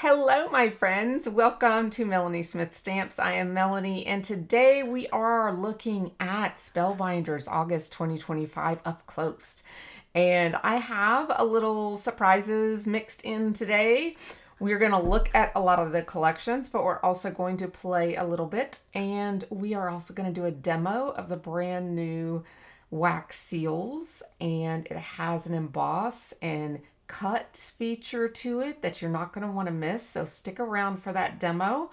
Hello, my friends. Welcome to Melanie Smith Stamps. I am Melanie, and today we are looking at Spellbinders August 2025 up close. And I have a little surprises mixed in today. We're going to look at a lot of the collections, but we're also going to play a little bit. And we are also going to do a demo of the brand new wax seals. And it has an emboss and cut feature to it that you're not going to want to miss, so stick around for that demo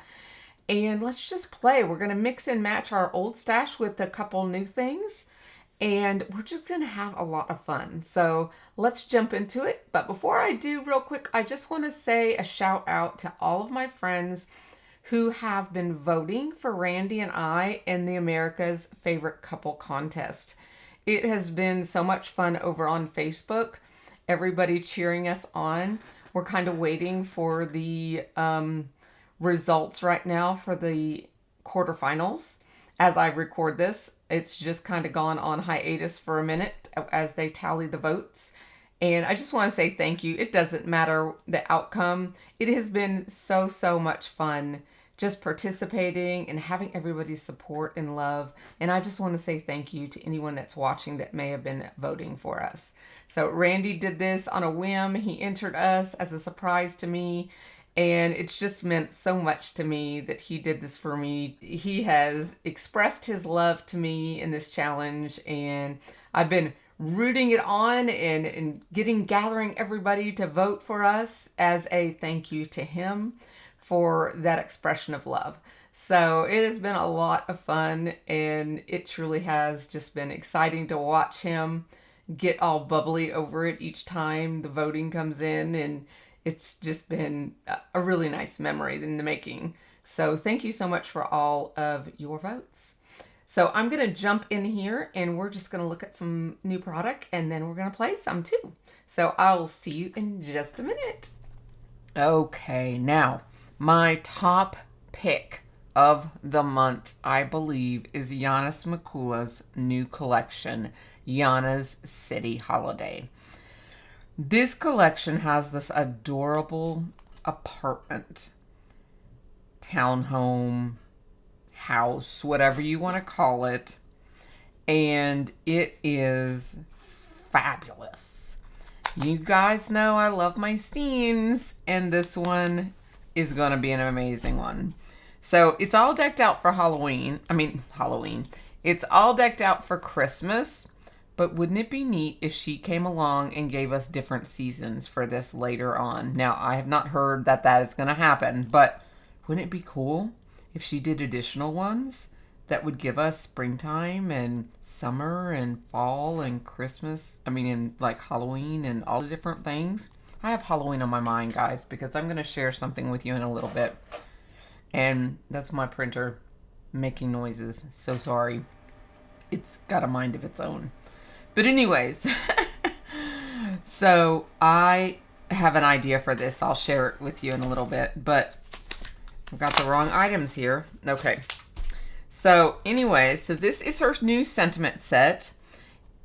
and let's just play. We're going to mix and match our old stash with a couple new things, and we're just going to have a lot of fun. So let's jump into it. But before I do, real quick, I just want to say a shout out to all of my friends who have been voting for Randy and I in the America's Favorite Couple contest. It has been so much fun over on Facebook. Everybody cheering us on. We're kind of waiting for the results right now for the quarterfinals. As I record this, it's just kind of gone on hiatus for a minute as they tally the votes. And I just want to say thank you. It doesn't matter the outcome. It has been so much fun just participating and having everybody's support and love. And I just want to say thank you to anyone that's watching that may have been voting for us. So Randy did this on a whim. He entered us as a surprise to me, and it's just meant so much to me that he did this for me. He has expressed his love to me in this challenge, and I've been rooting it on and gathering everybody to vote for us as a thank you to him for that expression of love. So it has been a lot of fun, and it truly has just been exciting to watch him get all bubbly over it each time the voting comes in, and it's just been a really nice memory in the making. So thank you so much for all of your votes. So I'm going to jump in here, and we're just going to look at some new product, and then we're going to play some too. So I'll see you in just a minute. Okay, now my top pick of the month, I believe, is Giannis Mikula's new collection, Yana's City Holiday. This collection has this adorable apartment, townhome, house, whatever you want to call it, and it is fabulous. You guys know I love my scenes, and this one is going to be an amazing one. So it's all decked out for Halloween. It's all decked out for Christmas. But wouldn't it be neat if she came along and gave us different seasons for this later on? Now, I have not heard that is going to happen, but wouldn't it be cool if she did additional ones that would give us springtime and summer and fall and Christmas? And like Halloween and all the different things. I have Halloween on my mind, guys, because I'm going to share something with you in a little bit. And that's my printer making noises. So sorry. It's got a mind of its own. But anyways, so I have an idea for this. I'll share it with you in a little bit, but I've got the wrong items here. Okay. So anyways, so this is her new sentiment set.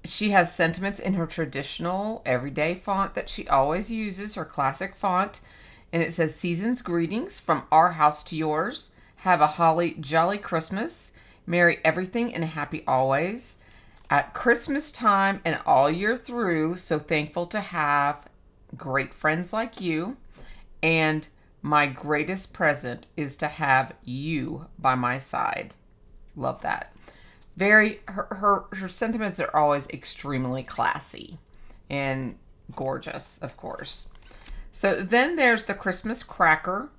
She has sentiments in her traditional everyday font that she always uses, her classic font. And it says, "Season's greetings from our house to yours. Have a holly jolly Christmas. Merry everything and happy always. At Christmas time and all year through, so thankful to have great friends like you. And my greatest present is to have you by my side." Love that. Her sentiments are always extremely classy and gorgeous, of course. So then there's the Christmas cracker.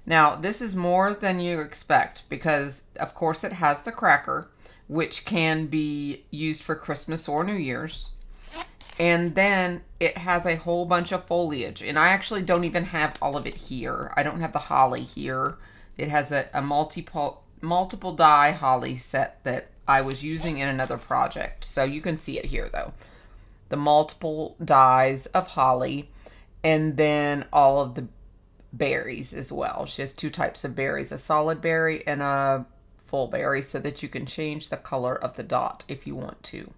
Now, this is more than you expect because, of course, it has the cracker, which can be used for Christmas or New Year's. And then it has a whole bunch of foliage. And I actually don't even have all of it here. I don't have the holly here. It has a multiple die holly set that I was using in another project. So you can see it here, though. The multiple dies of holly. And then all of the berries as well. She has two types of berries, a solid berry and a full berry, so that you can change the color of the dot if you want to.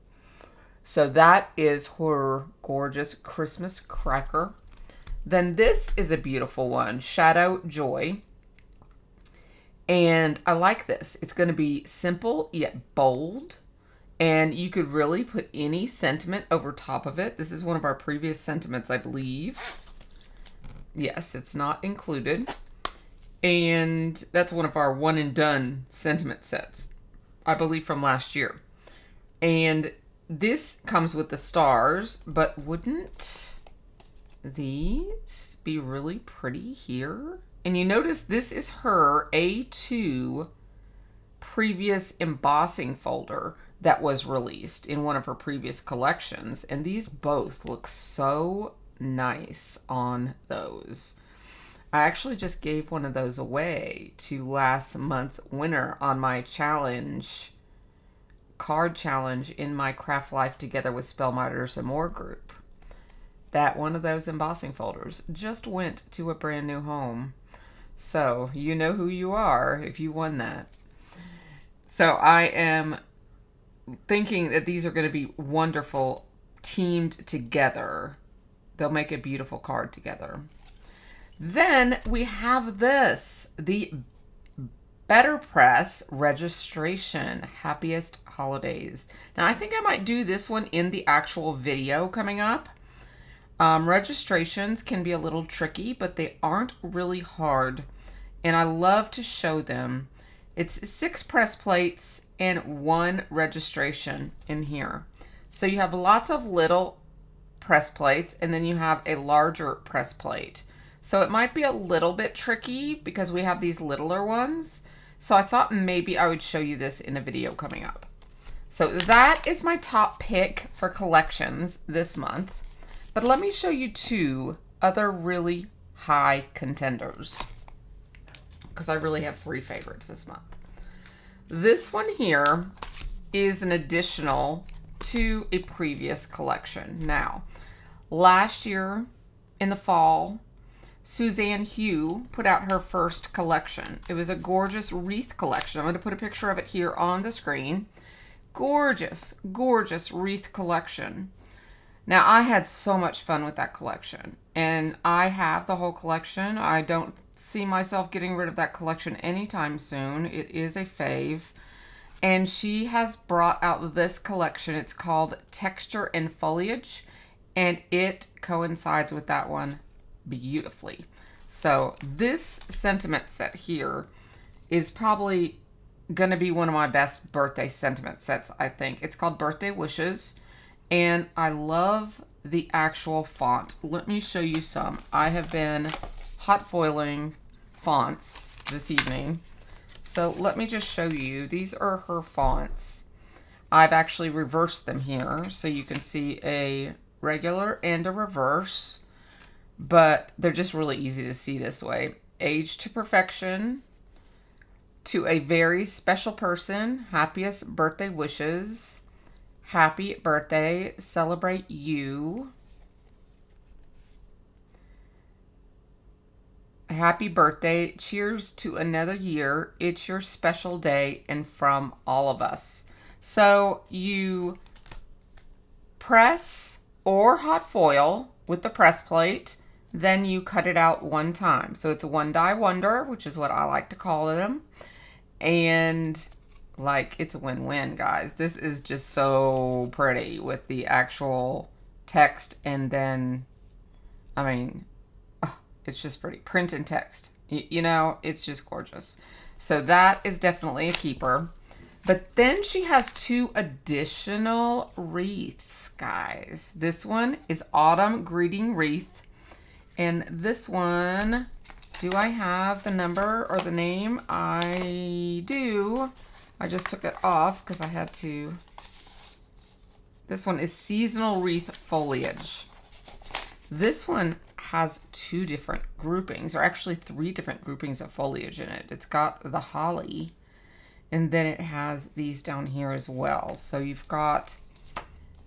So that is her gorgeous Christmas cracker. Then this is a beautiful one, Shadow Joy. And I like this. It's going to be simple yet bold. And you could really put any sentiment over top of it. This is one of our previous sentiments, I believe. Yes, it's not included. And that's one of our one and done sentiment sets, I believe from last year. And this comes with the stars, but wouldn't these be really pretty here? And you notice this is her A2 previous embossing folder that was released in one of her previous collections. And these both look so nice on those. I actually just gave one of those away to last month's winner on my challenge, card challenge in my Craft Life Together with Spellbinders and More group. That one of those embossing folders just went to a brand new home. So you know who you are if you won that. So I am thinking that these are going to be wonderful teamed together. They'll make a beautiful card together. Then we have this, the Better Press registration, Happiest Holidays. Now I think I might do this one in the actual video coming up. Registrations can be a little tricky, but they aren't really hard. And I love to show them. It's 6 press plates and 1 registration in here. So you have lots of little press plates and then you have a larger press plate. So it might be a little bit tricky because we have these littler ones. So I thought maybe I would show you this in a video coming up. So that is my top pick for collections this month. But let me show you 2 other really high contenders, because I really have 3 favorites this month. This one here is an additional to a previous collection. Now, last year in the fall, Suzanne Hugh put out her first collection. It was a gorgeous wreath collection. I'm going to put a picture of it here on the screen. Gorgeous, gorgeous wreath collection. Now, I had so much fun with that collection, and I have the whole collection. I don't see myself getting rid of that collection anytime soon. It is a fave. And she has brought out this collection. It's called Texture and Foliage, and it coincides with that one beautifully. So this sentiment set here is probably going to be one of my best birthday sentiment sets, I think. It's called Birthday Wishes, and I love the actual font. Let me show you some. I have been hot foiling fonts this evening. So let me just show you. These are her fonts. I've actually reversed them here so you can see a regular and a reverse, but they're just really easy to see this way. Age to Perfection, To a Very Special Person, Happiest Birthday Wishes, Happy Birthday, Celebrate You, Happy Birthday, Cheers to Another Year, It's Your Special Day, and From All of Us. So you press or hot foil with the press plate, then you cut it out one time. So it's a one die wonder, which is what I like to call them. And like, it's a win-win, guys. This is just so pretty with the actual text, and then, I mean, it's just pretty. Print and text. You know, it's just gorgeous. So that is definitely a keeper. But then she has 2 additional wreaths, guys. This one is Autumn Greeting Wreath. And this one, do I have the number or the name? I do. I just took it off because I had to. This one is Seasonal Wreath Foliage. This one has 2 different groupings, or actually 3 different groupings of foliage in it. It's got the holly, and then it has these down here as well. So you've got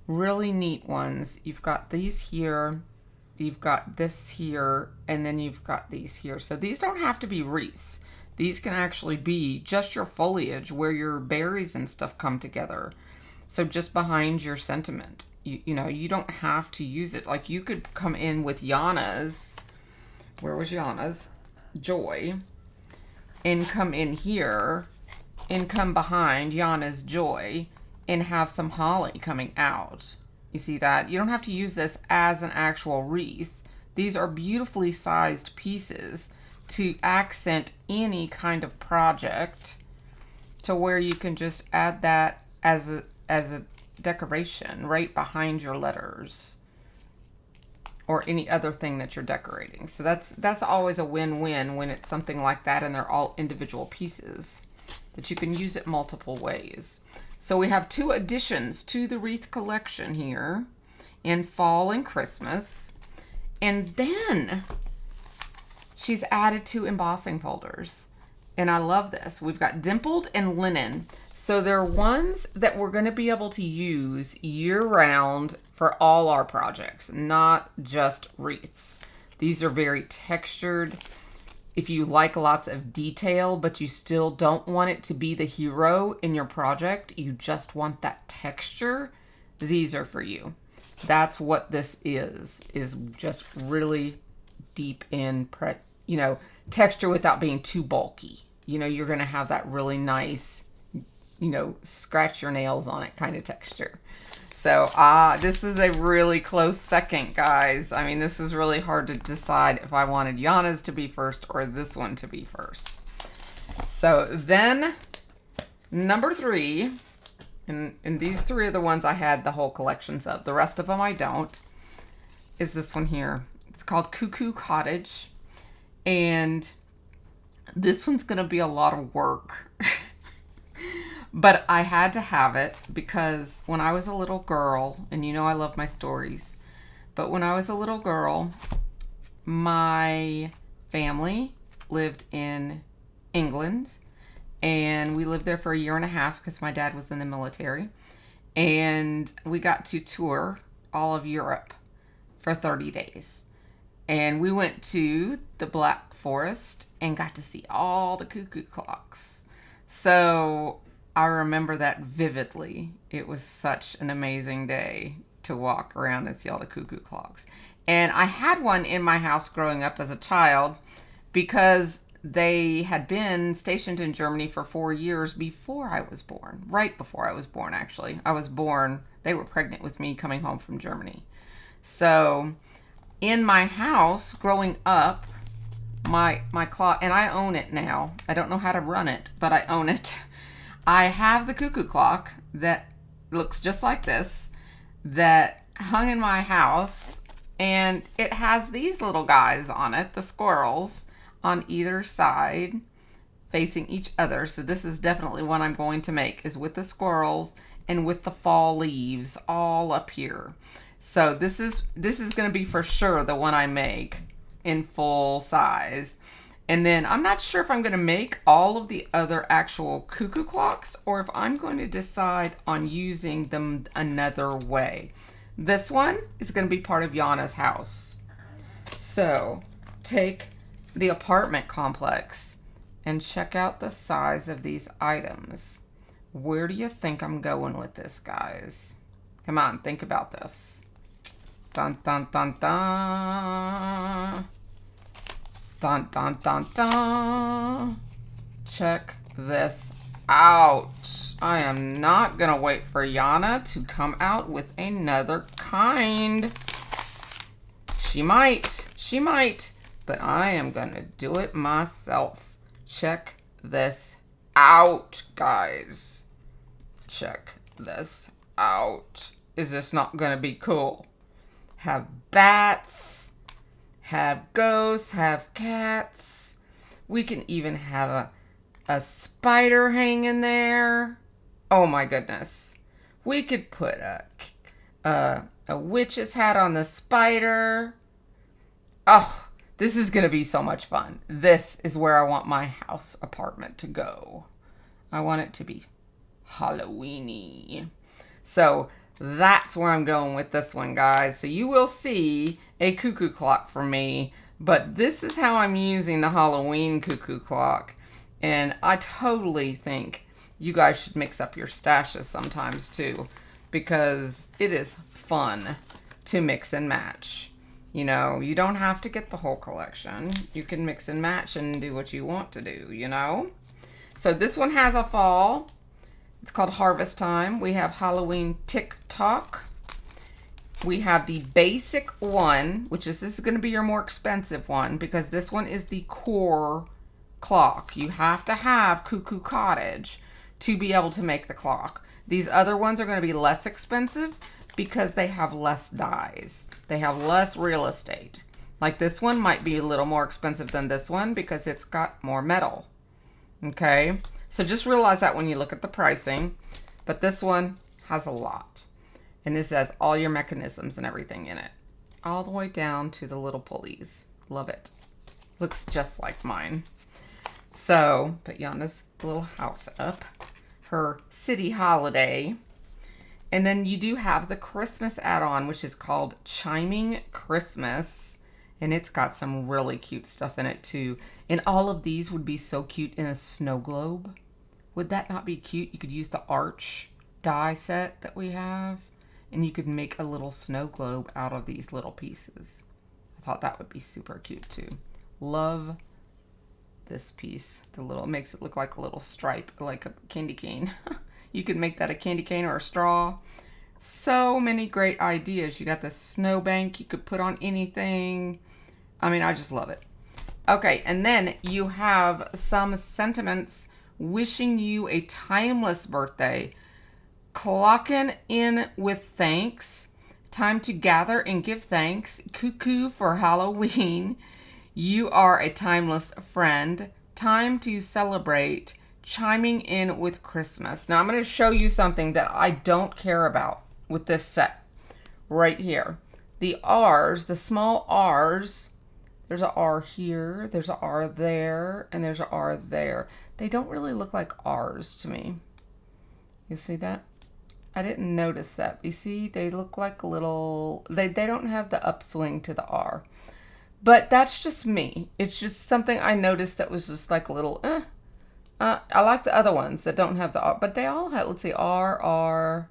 really neat ones. You've got these here, you've got this here, and then you've got these here. So these don't have to be wreaths. These can actually be just your foliage where your berries and stuff come together. So just behind your sentiment. You know, you don't have to use it. Like, you could come in with Yana's where was Yana's? Joy. And come in here and come behind Yana's Joy and have some holly coming out. You see that? You don't have to use this as an actual wreath. These are beautifully sized pieces to accent any kind of project, to where you can just add that as a decoration right behind your letters or any other thing that you're decorating. So that's always a win-win when it's something like that and they're all individual pieces, that you can use it multiple ways. So we have 2 additions to the wreath collection here in fall and Christmas. And then she's added 2 embossing folders. And I love this. We've got dimpled and linen. So they're ones that we're going to be able to use year round for all our projects, not just wreaths. These are very textured. If you like lots of detail, but you still don't want it to be the hero in your project, you just want that texture, these are for you. That's what this is just really deep in, texture without being too bulky. You're going to have that really nice, scratch your nails on it kind of texture. So, this is a really close second, guys. I mean, this is really hard to decide if I wanted Yana's to be first or this one to be first. So then, number 3, and these 3 are the ones I had the whole collections of. The rest of them I don't, is this one here. It's called Cuckoo Cottage. And this one's going to be a lot of work. But I had to have it because when I was a little girl, and I love my stories, but when I was a little girl, my family lived in England, and we lived there for 1.5 years because my dad was in the military, and we got to tour all of Europe for 30 days. And we went to the Black Forest and got to see all the cuckoo clocks. So I remember that vividly. It was such an amazing day to walk around and see all the cuckoo clocks. And I had one in my house growing up as a child because they had been stationed in Germany for 4 years before I was born. Right before I was born, actually. I was born, they were pregnant with me coming home from Germany. So in my house growing up, my clock, and I own it now. I don't know how to run it, but I own it. I have the cuckoo clock that looks just like this that hung in my house, and it has these little guys on it, the squirrels, on either side facing each other. So this is definitely one I'm going to make, is with the squirrels and with the fall leaves all up here. So this is going to be for sure the one I make in full size. And then I'm not sure if I'm going to make all of the other actual cuckoo clocks or if I'm going to decide on using them another way. This one is going to be part of Yana's house. So take the apartment complex and check out the size of these items. Where do you think I'm going with this, guys? Come on, think about this. Dun, dun, dun, dun. Dun, dun, dun, dun. Check this out. I am not going to wait for Yana to come out with another kind. She might, but I am going to do it myself. Check this out, guys. Check this out. Is this not going to be cool? Have bats, have ghosts, have cats. We can even have a spider hanging there. Oh my goodness. We could put a witch's hat on the spider. Oh, this is going to be so much fun. This is where I want my house apartment to go. I want it to be Halloween-y. So that's where I'm going with this one, guys. So you will see a cuckoo clock from me, but this is how I'm using the Halloween cuckoo clock. And I totally think you guys should mix up your stashes sometimes too, because it is fun to mix and match. You know, you don't have to get the whole collection. You can mix and match and do what you want to do, you know? So this one has a fall. It's called Harvest Time. We have Halloween TikTok. We have the basic one, which is, this is going to be your more expensive one because this one is the core clock. You have to have Cuckoo Cottage to be able to make the clock. These other ones are going to be less expensive because they have less dies. They have less real estate. Like this one might be a little more expensive than this one because it's got more metal. Okay, so just realize that when you look at the pricing. But this one has a lot. And this has all your mechanisms and everything in it. All the way down to the little pulleys. Love it. Looks just like mine. So, put Yana's little house up. Her city holiday. And then you do have the Christmas add-on, which is called Chiming Christmas. And it's got some really cute stuff in it too. And all of these would be so cute in a snow globe. Would that not be cute? You could use the arch die set that we have. And you could make a little snow globe out of these little pieces. I thought that would be super cute too. Love this piece. The little, it makes it look like a little stripe, like a candy cane. You could make that a candy cane or a straw. So many great ideas. You got the snowbank you could put on anything. I mean, I just love it. Okay, and then you have some sentiments wishing you a timeless birthday. Clocking in with thanks. Time to gather and give thanks. Cuckoo for Halloween. You are a timeless friend. Time to celebrate. Chiming in with Christmas. Now I'm going to show you something that I don't care about with this set right here. The R's, the small R's, there's an R here, there's an R there, and there's an R there. They don't really look like R's to me. You see that? I didn't notice that. You see, they look like little, they don't have the upswing to the R. But that's just me. It's just something I noticed that was just like a little, I like the other ones that don't have the R, but they all have, let's see, R.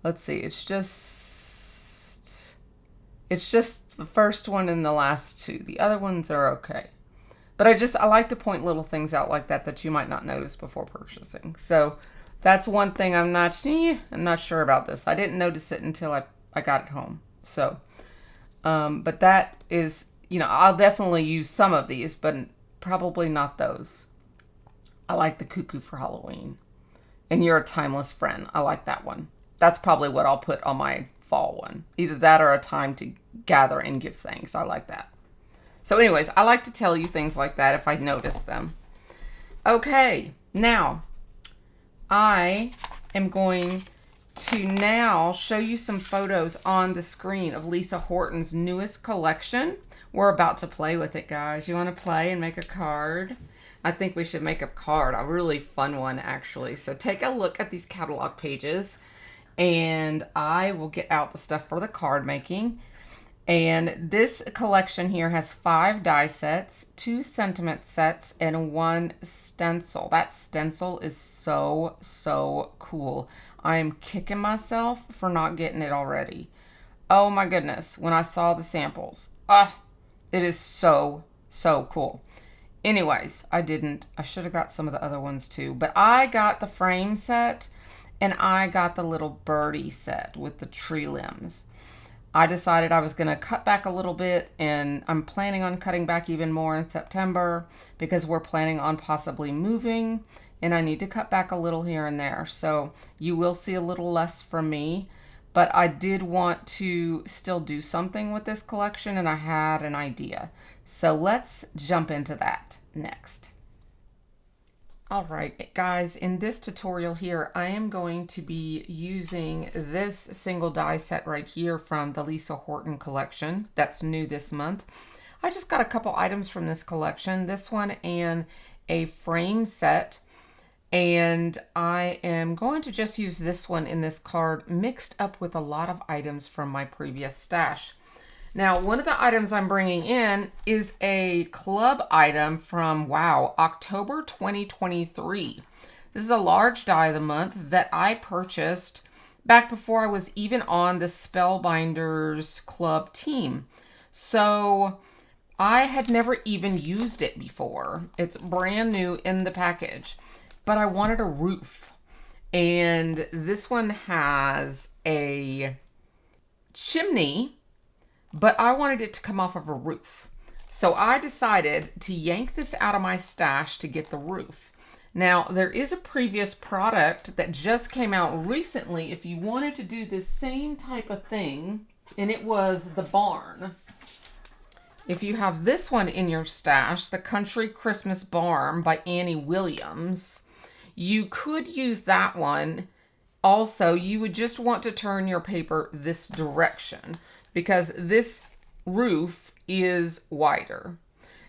Let's see, it's just the first one and the last two. The other ones are okay. But I like to point little things out like that you might not notice before purchasing. So that's one thing I'm not sure about this. I didn't notice it until I got it home. So, but that is, you know, I'll definitely use some of these, but probably not those. I like the Cuckoo for Halloween. And You're a Timeless Friend. I like that one. That's probably what I'll put on my fall one. Either that or a time to gather and give thanks. I like that. So anyways, I like to tell you things like that if I notice them. Okay, now I am going to now show you some photos on the screen of Lisa Horton's newest collection. We're about to play with it, guys. You want to play and make a card? I think we should make a card, a really fun one actually. So take a look at these catalog pages and I will get out the stuff for the card making. And this collection here has 5 die sets, 2 sentiment sets, and 1 stencil. That stencil is so, so cool. I am kicking myself for not getting it already. Oh my goodness, when I saw the samples. It is so, so cool. Anyways, I should have got some of the other ones too. But I got the frame set and I got the little birdie set with the tree limbs. I decided I was going to cut back a little bit, and I'm planning on cutting back even more in September because we're planning on possibly moving and I need to cut back a little here and there. So you will see a little less from me, but I did want to still do something with this collection and I had an idea. So let's jump into that next. All right, guys, in this tutorial here, I am going to be using this single die set right here from the Lisa Horton collection that's new this month. I just got a couple items from this collection, this one and a frame set, and I am going to just use this one in this card mixed up with a lot of items from my previous stash. Now, one of the items I'm bringing in is a club item from, wow, October 2023. This is a large die of the month that I purchased back before I was even on the Spellbinders Club team. So I had never even used it before. It's brand new in the package, but I wanted a roof. And this one has a chimney, but I wanted it to come off of a roof. So I decided to yank this out of my stash to get the roof. Now, there is a previous product that just came out recently if you wanted to do the same type of thing, and it was the barn. If you have this one in your stash, the Country Christmas Barn by Annie Williams, you could use that one. Also, you would just want to turn your paper this direction because this roof is wider.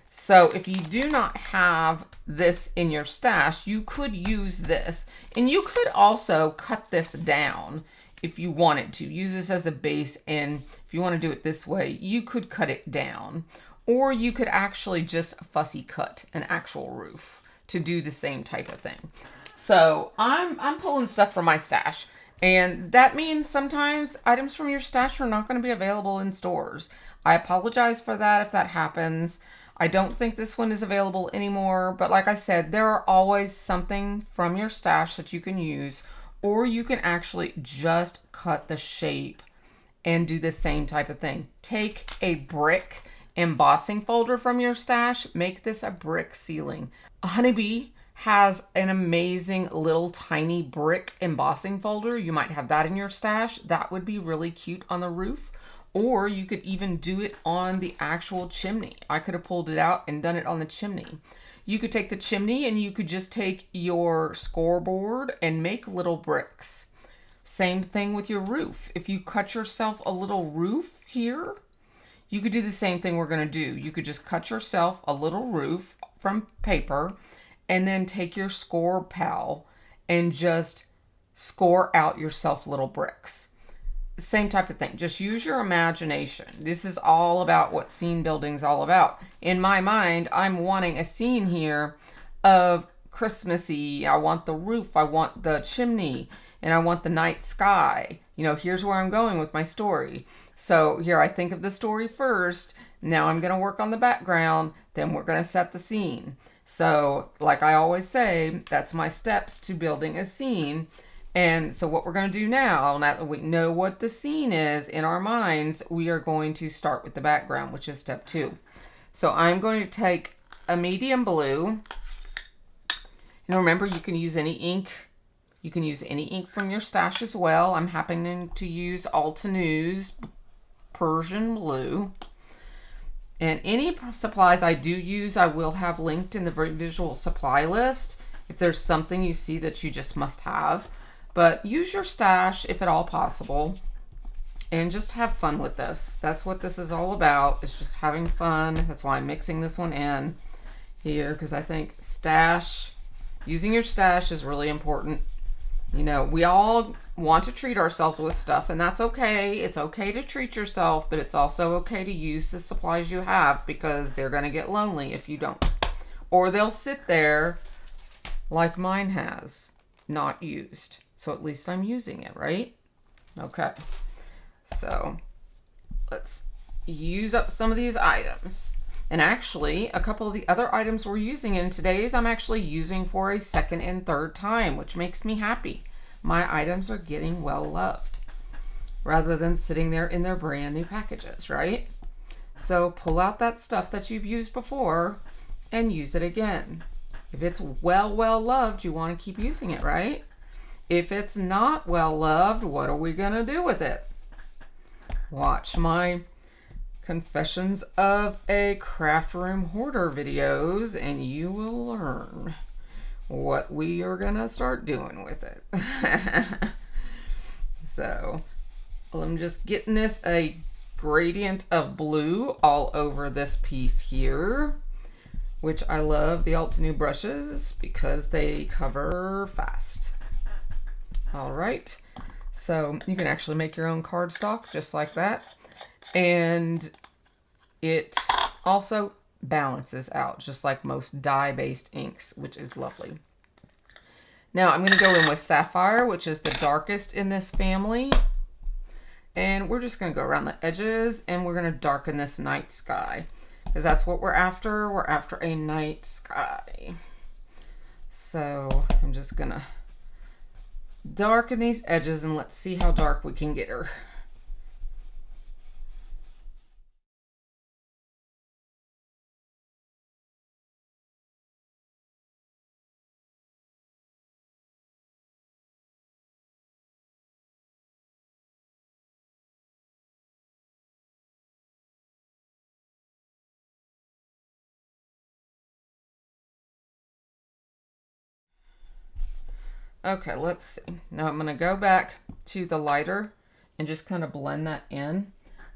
So if you do not have this in your stash, you could use this. And you could also cut this down if you wanted to. Use this as a base, and if you want to do it this way, you could cut it down. Or you could actually just fussy cut an actual roof to do the same type of thing. So I'm pulling stuff from my stash. And that means sometimes items from your stash are not going to be available in stores. I apologize for that if that happens. I don't think this one is available anymore, but like I said, there are always something from your stash that you can use, or you can actually just cut the shape and do the same type of thing. Take a brick embossing folder from your stash, make this a brick ceiling. A Honeybee has an amazing little tiny brick embossing folder. You might have that in your stash. That would be really cute on the roof. Or you could even do it on the actual chimney. I could have pulled it out and done it on the chimney. You could take the chimney and you could just take your scoreboard and make little bricks. Same thing with your roof. If you cut yourself a little roof here, you could do the same thing we're going to do. You could just cut yourself a little roof from paper and then take your score pal and just score out yourself little bricks. Same type of thing. Just use your imagination. This is all about what scene building is all about. In my mind, I'm wanting a scene here of Christmassy. I want the roof. I want the chimney. And I want the night sky. You know, here's where I'm going with my story. So here I think of the story first. Now I'm going to work on the background. Then we're going to set the scene. So like I always say, that's my steps to building a scene. And so what we're going to do now that we know what the scene is in our minds, we are going to start with the background, which is step 2. So I'm going to take a medium blue. And remember, you can use any ink. You can use any ink from your stash as well. I'm happening to use Altenew's Persian blue. And any supplies I do use, I will have linked in the visual supply list if there's something you see that you just must have. But use your stash if at all possible and just have fun with this. That's what this is all about. It's just having fun. That's why I'm mixing this one in here, because I think using your stash is really important. You know, we all want to treat ourselves with stuff, and that's okay. It's okay to treat yourself, but it's also okay to use the supplies you have, because they're going to get lonely if you don't. Or they'll sit there like mine has, not used. So at least I'm using it, right? Okay. So let's use up some of these items. And actually, a couple of the other items we're using in today's, I'm actually using for a second and third time, which makes me happy. My items are getting well loved rather than sitting there in their brand new packages, right? So pull out that stuff that you've used before and use it again. If it's well loved, you want to keep using it, right? If it's not well loved, what are we going to do with it? Watch my Confessions of a Craft Room Hoarder videos and you will learn what we are going to start doing with it. So I'm just getting this a gradient of blue all over this piece here, which I love the Altenew brushes because they cover fast. All right, so you can actually make your own cardstock just like that. And it also balances out just like most dye-based inks, which is lovely. Now I'm going to go in with Sapphire, which is the darkest in this family. And we're just going to go around the edges and we're going to darken this night sky because that's what we're after. We're after a night sky. So I'm just going to darken these edges and let's see how dark we can get her. Okay, let's see. Now I'm going to go back to the lighter and just kind of blend that in.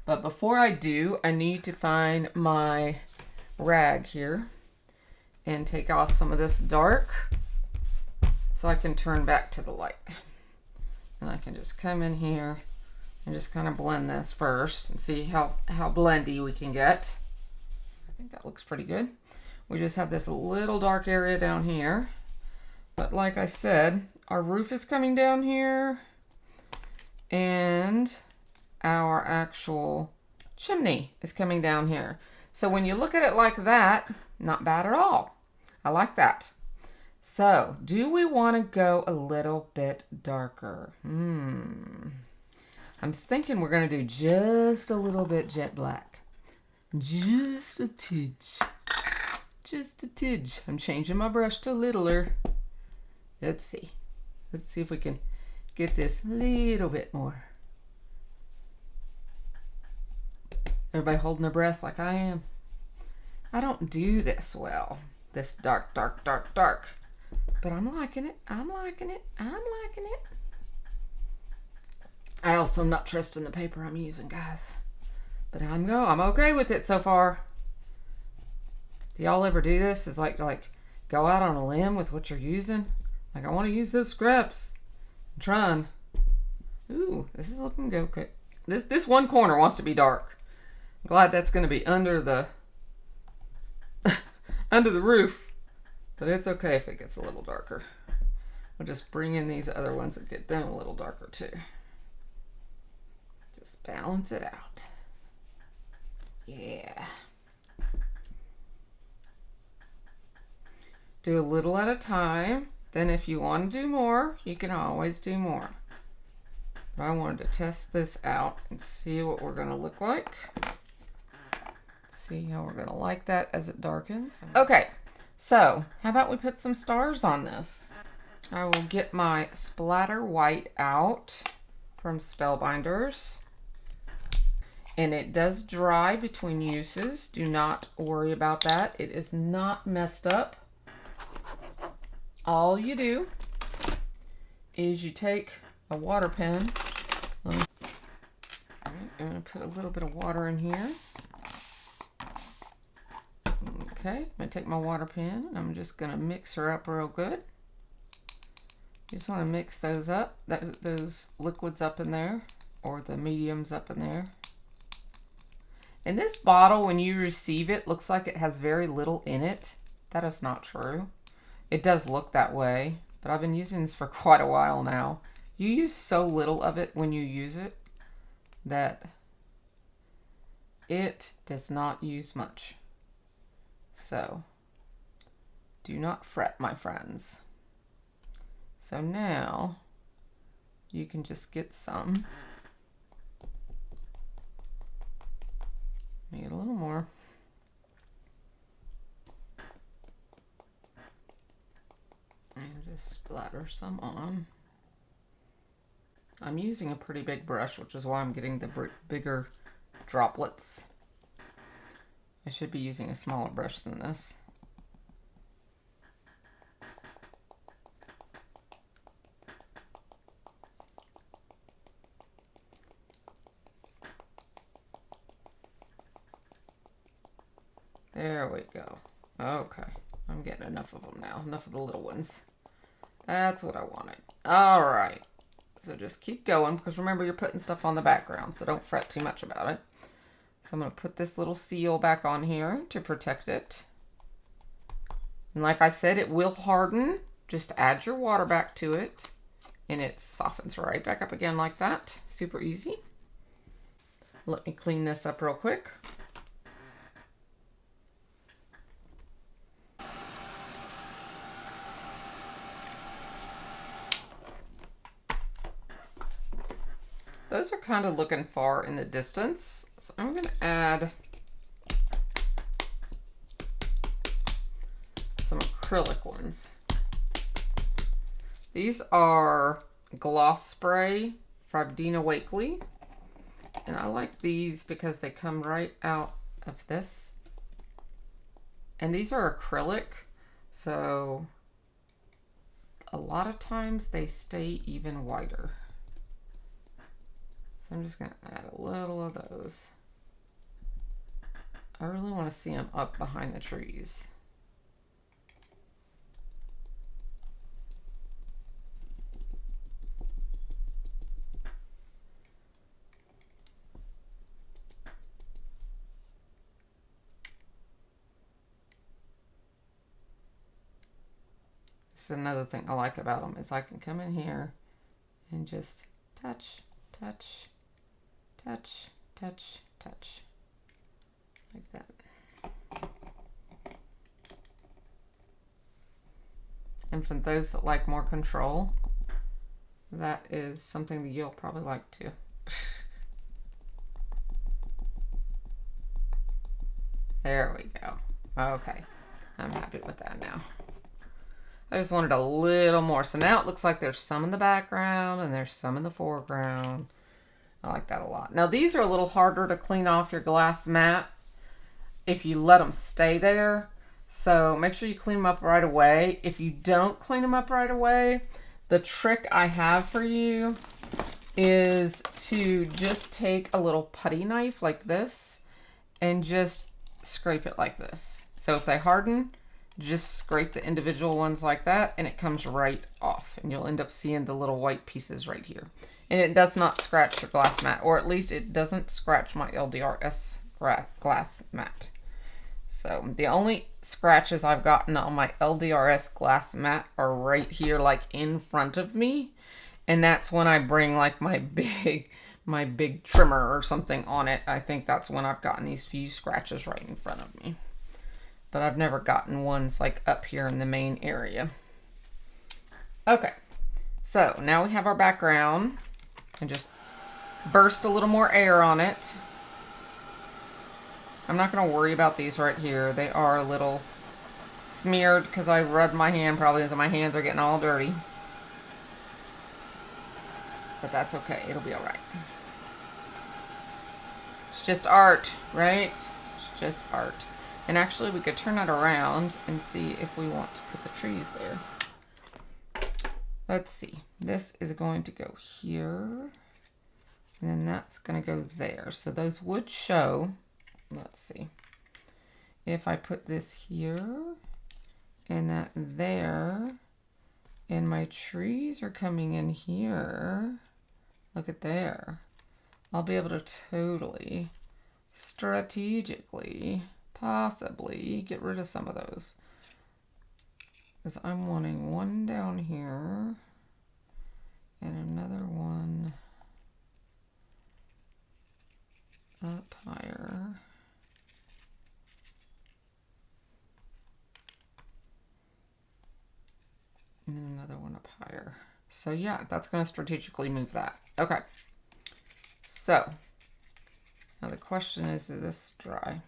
But before I do, I need to find my rag here and take off some of this dark so I can turn back to the light. And I can just come in here and just kind of blend this first and see how blendy we can get. I think that looks pretty good. We just have this little dark area down here. But like I said, our roof is coming down here and our actual chimney is coming down here. So when you look at it like that, not bad at all. I like that. So do we want to go a little bit darker? I'm thinking we're going to do just a little bit jet black. Just a tidge. Just a tidge. I'm changing my brush to littler. Let's see. Let's see if we can get this a little bit more. Everybody holding their breath like I am. I don't do this well. This dark, dark, dark, dark. But I'm liking it. I'm liking it. I'm liking it. I also am not trusting the paper I'm using, guys. But I'm okay with it so far. Do y'all ever do this? Is like go out on a limb with what you're using? Like, I want to use those scraps. I'm trying. Ooh, this is looking good. Okay. This one corner wants to be dark. I'm glad that's going to be under the under the roof. But it's okay if it gets a little darker. We'll just bring in these other ones and get them a little darker too. Just balance it out. Yeah. Do a little at a time. Then if you want to do more, you can always do more. But I wanted to test this out and see what we're going to look like. See how we're going to like that as it darkens. Okay, so how about we put some stars on this? I will get my splatter white out from Spellbinders. And it does dry between uses. Do not worry about that. It is not messed up. All you do is you take a water pen. I'm going to put a little bit of water in here. Okay, I'm going to take my water pen and I'm just going to mix her up real good. You just want to mix those up, those liquids up in there, or the mediums up in there. And this bottle, when you receive it, looks like it has very little in it. That is not true. It does look that way, but I've been using this for quite a while now. You use so little of it when you use it that it does not use much. So do not fret, my friends. So now you can just get some. Need a little more. And just splatter some on. I'm using a pretty big brush, which is why I'm getting the bigger droplets. I should be using a smaller brush than this. There we go. Okay, I'm getting enough of them now. Enough of the little ones. That's what I wanted. All right. So just keep going, because remember, you're putting stuff on the background, so don't fret too much about it. So I'm going to put this little seal back on here to protect it. And like I said, it will harden. Just add your water back to it, and it softens right back up again like that. Super easy. Let me clean this up real quick. Those are kind of looking far in the distance, so I'm going to add some acrylic ones. These are Gloss Spray Fab New Tool, and I like these because they come right out of this. And these are acrylic, so a lot of times they stay even whiter. So I'm just going to add a little of those. I really want to see them up behind the trees. This is another thing I like about them is I can come in here and just touch, touch, touch, touch, touch, like that. And for those that like more control, that is something that you'll probably like too. There we go. Okay, I'm happy with that now. I just wanted a little more. So now it looks like there's some in the background and there's some in the foreground. I like that a lot. Now these are a little harder to clean off your glass mat if you let them stay there. So make sure you clean them up right away. If you don't clean them up right away, the trick I have for you is to just take a little putty knife like this and just scrape it like this. So if they harden, just scrape the individual ones like that and it comes right off, and you'll end up seeing the little white pieces right here. And it does not scratch your glass mat, or at least it doesn't scratch my LDRS glass mat. So the only scratches I've gotten on my LDRS glass mat are right here, like in front of me. And that's when I bring like my big trimmer or something on it. I think that's when I've gotten these few scratches right in front of me. But I've never gotten ones like up here in the main area. Okay, so now we have our background. And just burst a little more air on it. I'm not going to worry about these right here. They are a little smeared because I rubbed my hand probably, so my hands are getting all dirty. But that's okay. It'll be all right. It's just art, right? It's just art. And actually, we could turn it around and see if we want to put the trees there. Let's see. This is going to go here. And then that's going to go there. So those would show. Let's see. If I put this here and that there, and my trees are coming in here. Look at there. I'll be able to totally, strategically, possibly get rid of some of those. Because I'm wanting one down here and another one up higher. And then another one up higher. So yeah, that's going to strategically move that. Okay. So, now the question is this dry?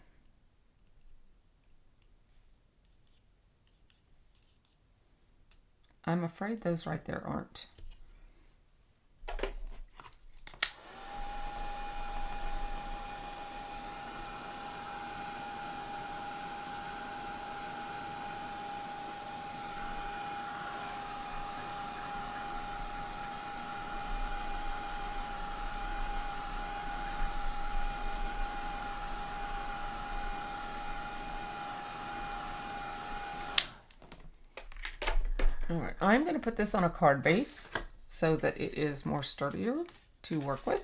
I'm afraid those right there aren't. All right, I'm going to put this on a card base so that it is more sturdier to work with.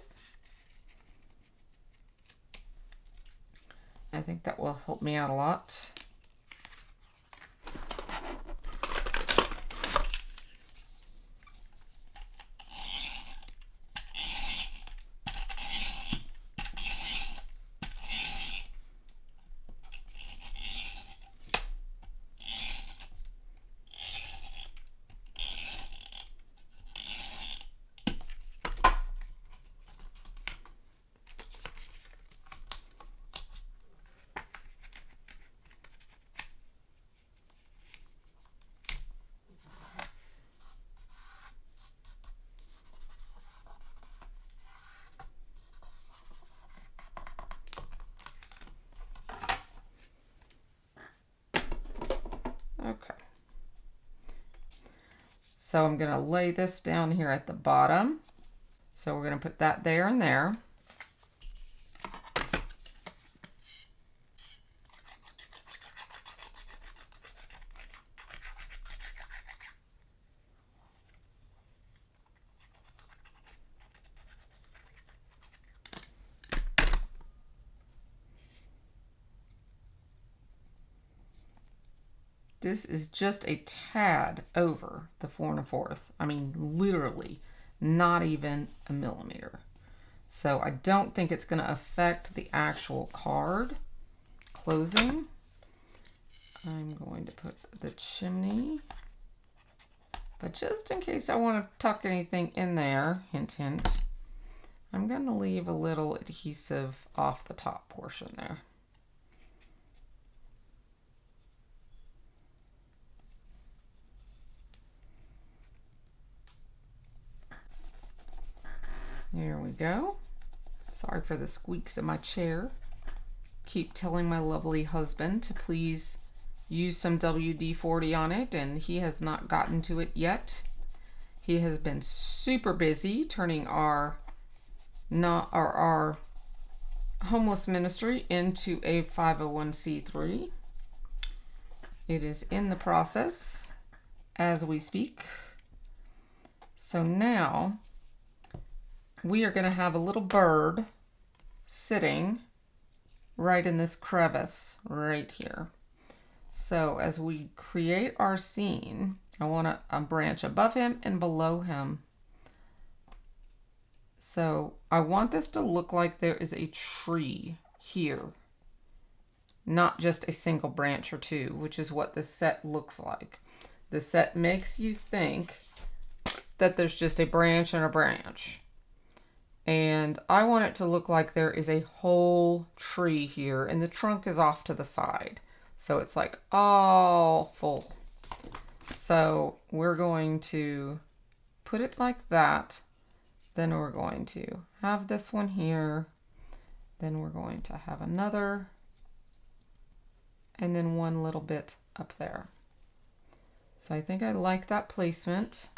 I think that will help me out a lot. Okay. So I'm going to lay this down here at the bottom. So we're going to put that there and there. This is just a tad over the 4 1/4. I mean, literally not even a millimeter. So I don't think it's going to affect the actual card closing. I'm going to put the chimney, but just in case I want to tuck anything in there, hint, hint, I'm going to leave a little adhesive off the top portion there. There we go. Sorry for the squeaks in my chair. Keep telling my lovely husband to please use some WD-40 on it, and he has not gotten to it yet. He has been super busy turning our homeless ministry into a 501c3. It is in the process as we speak. So now we are going to have a little bird sitting right in this crevice right here. So as we create our scene, I want a branch above him and below him. So I want this to look like there is a tree here, not just a single branch or two, which is what the set looks like. The set makes you think that there's just a branch and a branch. And I want it to look like there is a whole tree here and the trunk is off to the side. So it's like all full. So we're going to put it like that. Then we're going to have this one here. Then we're going to have another. And then one little bit up there. So I think I like that placement.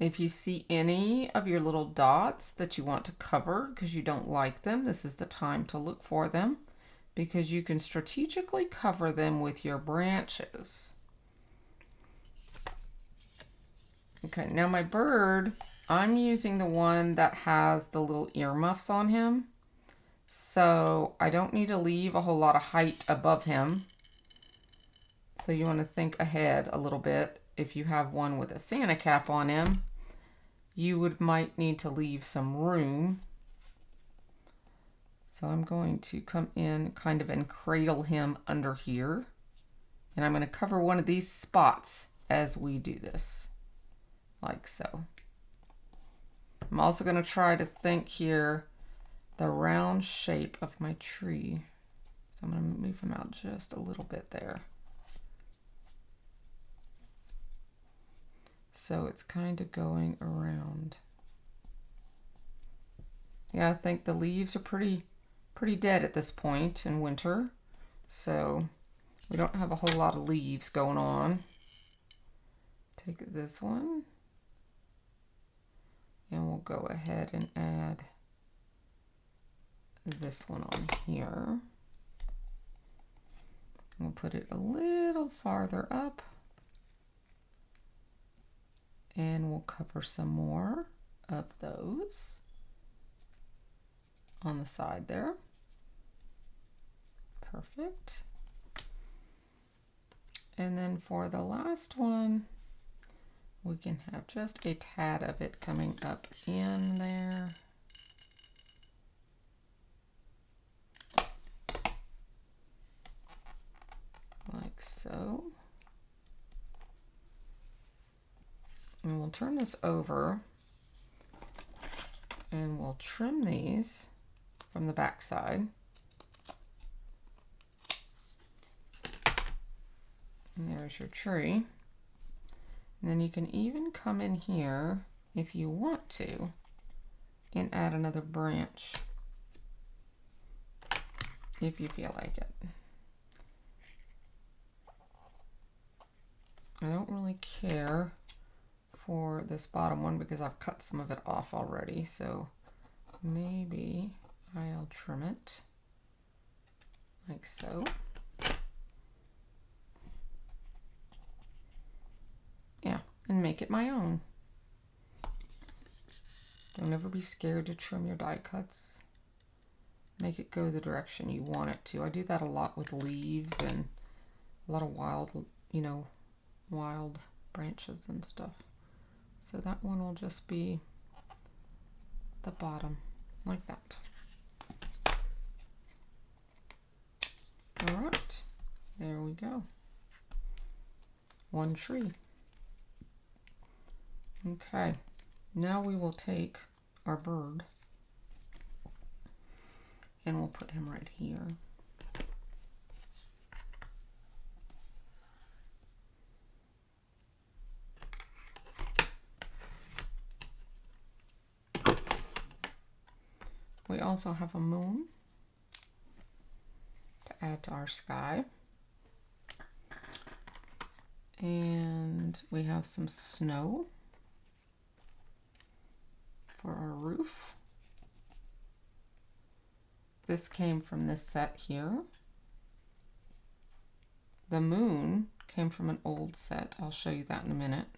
If you see any of your little dots that you want to cover because you don't like them, this is the time to look for them, because you can strategically cover them with your branches. Okay, now my bird, I'm using the one that has the little earmuffs on him. So I don't need to leave a whole lot of height above him. So you want to think ahead a little bit. If you have one with a Santa cap on him, you might need to leave some room. So I'm going to come in kind of and cradle him under here. And I'm going to cover one of these spots as we do this, like so. I'm also going to try to think here the round shape of my tree. So I'm going to move him out just a little bit there. So it's kind of going around. Yeah, I think the leaves are pretty dead at this point in winter. So we don't have a whole lot of leaves going on. Take this one. And we'll go ahead and add this one on here. We'll put it a little farther up. And we'll cover some more of those on the side there. Perfect. And then for the last one, we can have just a tad of it coming up in there. Like so. And we'll turn this over and we'll trim these from the back side. And there's your tree. And then you can even come in here if you want to and add another branch if you feel like it. I don't really care for this bottom one because I've cut some of it off already, so maybe I'll trim it like so. Yeah, and make it my own. Don't ever be scared to trim your die cuts. Make it go the direction you want it to. I do that a lot with leaves and a lot of wild, wild branches and stuff. So that one will just be the bottom, like that. All right, there we go. One tree. Okay, now we will take our bird and we'll put him right here. We also have a moon to add to our sky. And we have some snow for our roof. This came from this set here. The moon came from an old set. I'll show you that in a minute.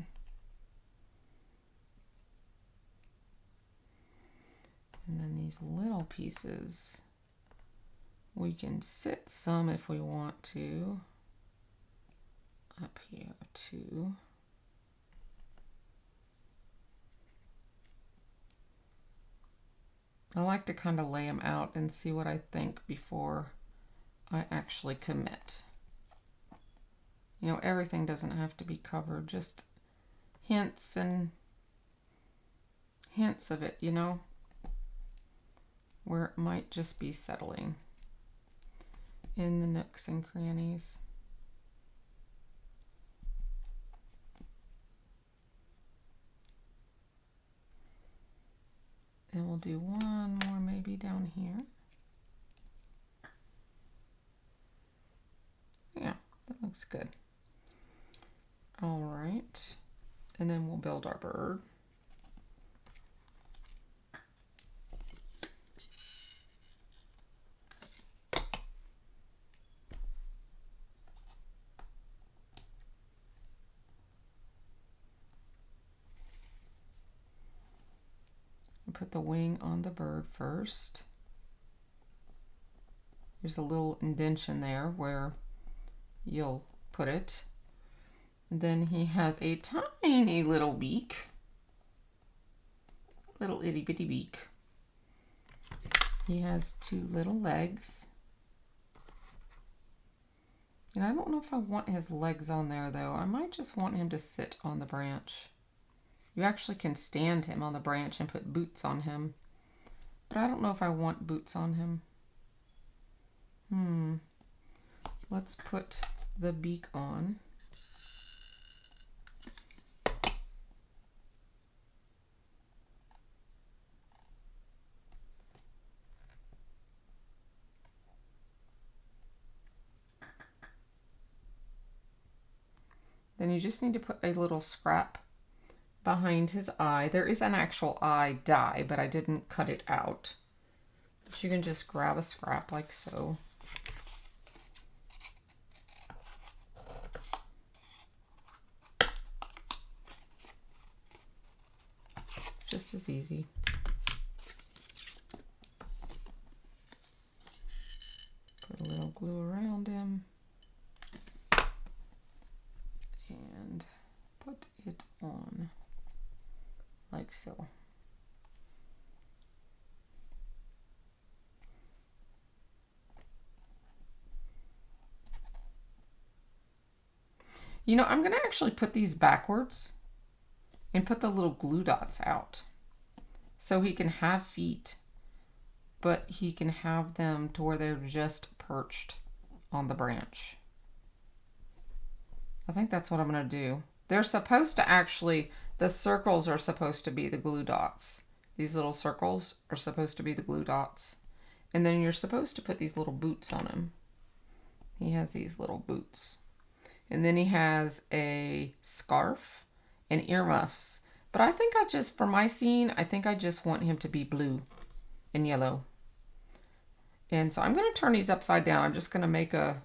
And then these little pieces, we can sit some if we want to, up here too. I like to kind of lay them out and see what I think before I actually commit. You know, everything doesn't have to be covered, just hints and hints of it, you know, where it might just be settling in the nooks and crannies. And we'll do one more maybe down here. Yeah, that looks good. All right, and then we'll build our bird. Put the wing on the bird first. There's a little indentation there where you'll put it. And then he has a tiny little beak. Little itty bitty beak. He has two little legs. And I don't know if I want his legs on there though. I might just want him to sit on the branch. You actually can stand him on the branch and put boots on him. But I don't know if I want boots on him. Let's put the beak on. Then you just need to put a little scrap behind his eye. There is an actual eye die, but I didn't cut it out. But you can just grab a scrap like so. Just as easy. Put a little glue around him and put it on. Like so. You know, I'm going to actually put these backwards and put the little glue dots out so he can have feet but he can have them to where they're just perched on the branch. I think that's what I'm going to do. They're supposed to actually, the circles are supposed to be the glue dots. These little circles are supposed to be the glue dots. And then you're supposed to put these little boots on him. He has these little boots. And then he has a scarf and earmuffs. But I think I just, for my scene, I think I just want him to be blue and yellow. And so I'm going to turn these upside down. I'm just going to make an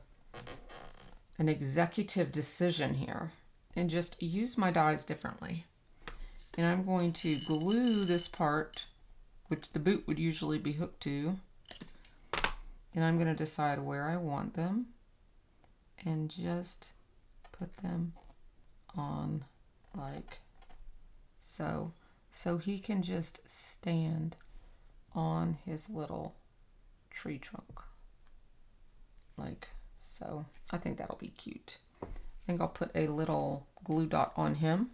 executive decision here and just use my dies differently. And I'm going to glue this part, which the boot would usually be hooked to. And I'm going to decide where I want them and just put them on like so. So he can just stand on his little tree trunk like so. I think that'll be cute. I think I'll put a little glue dot on him.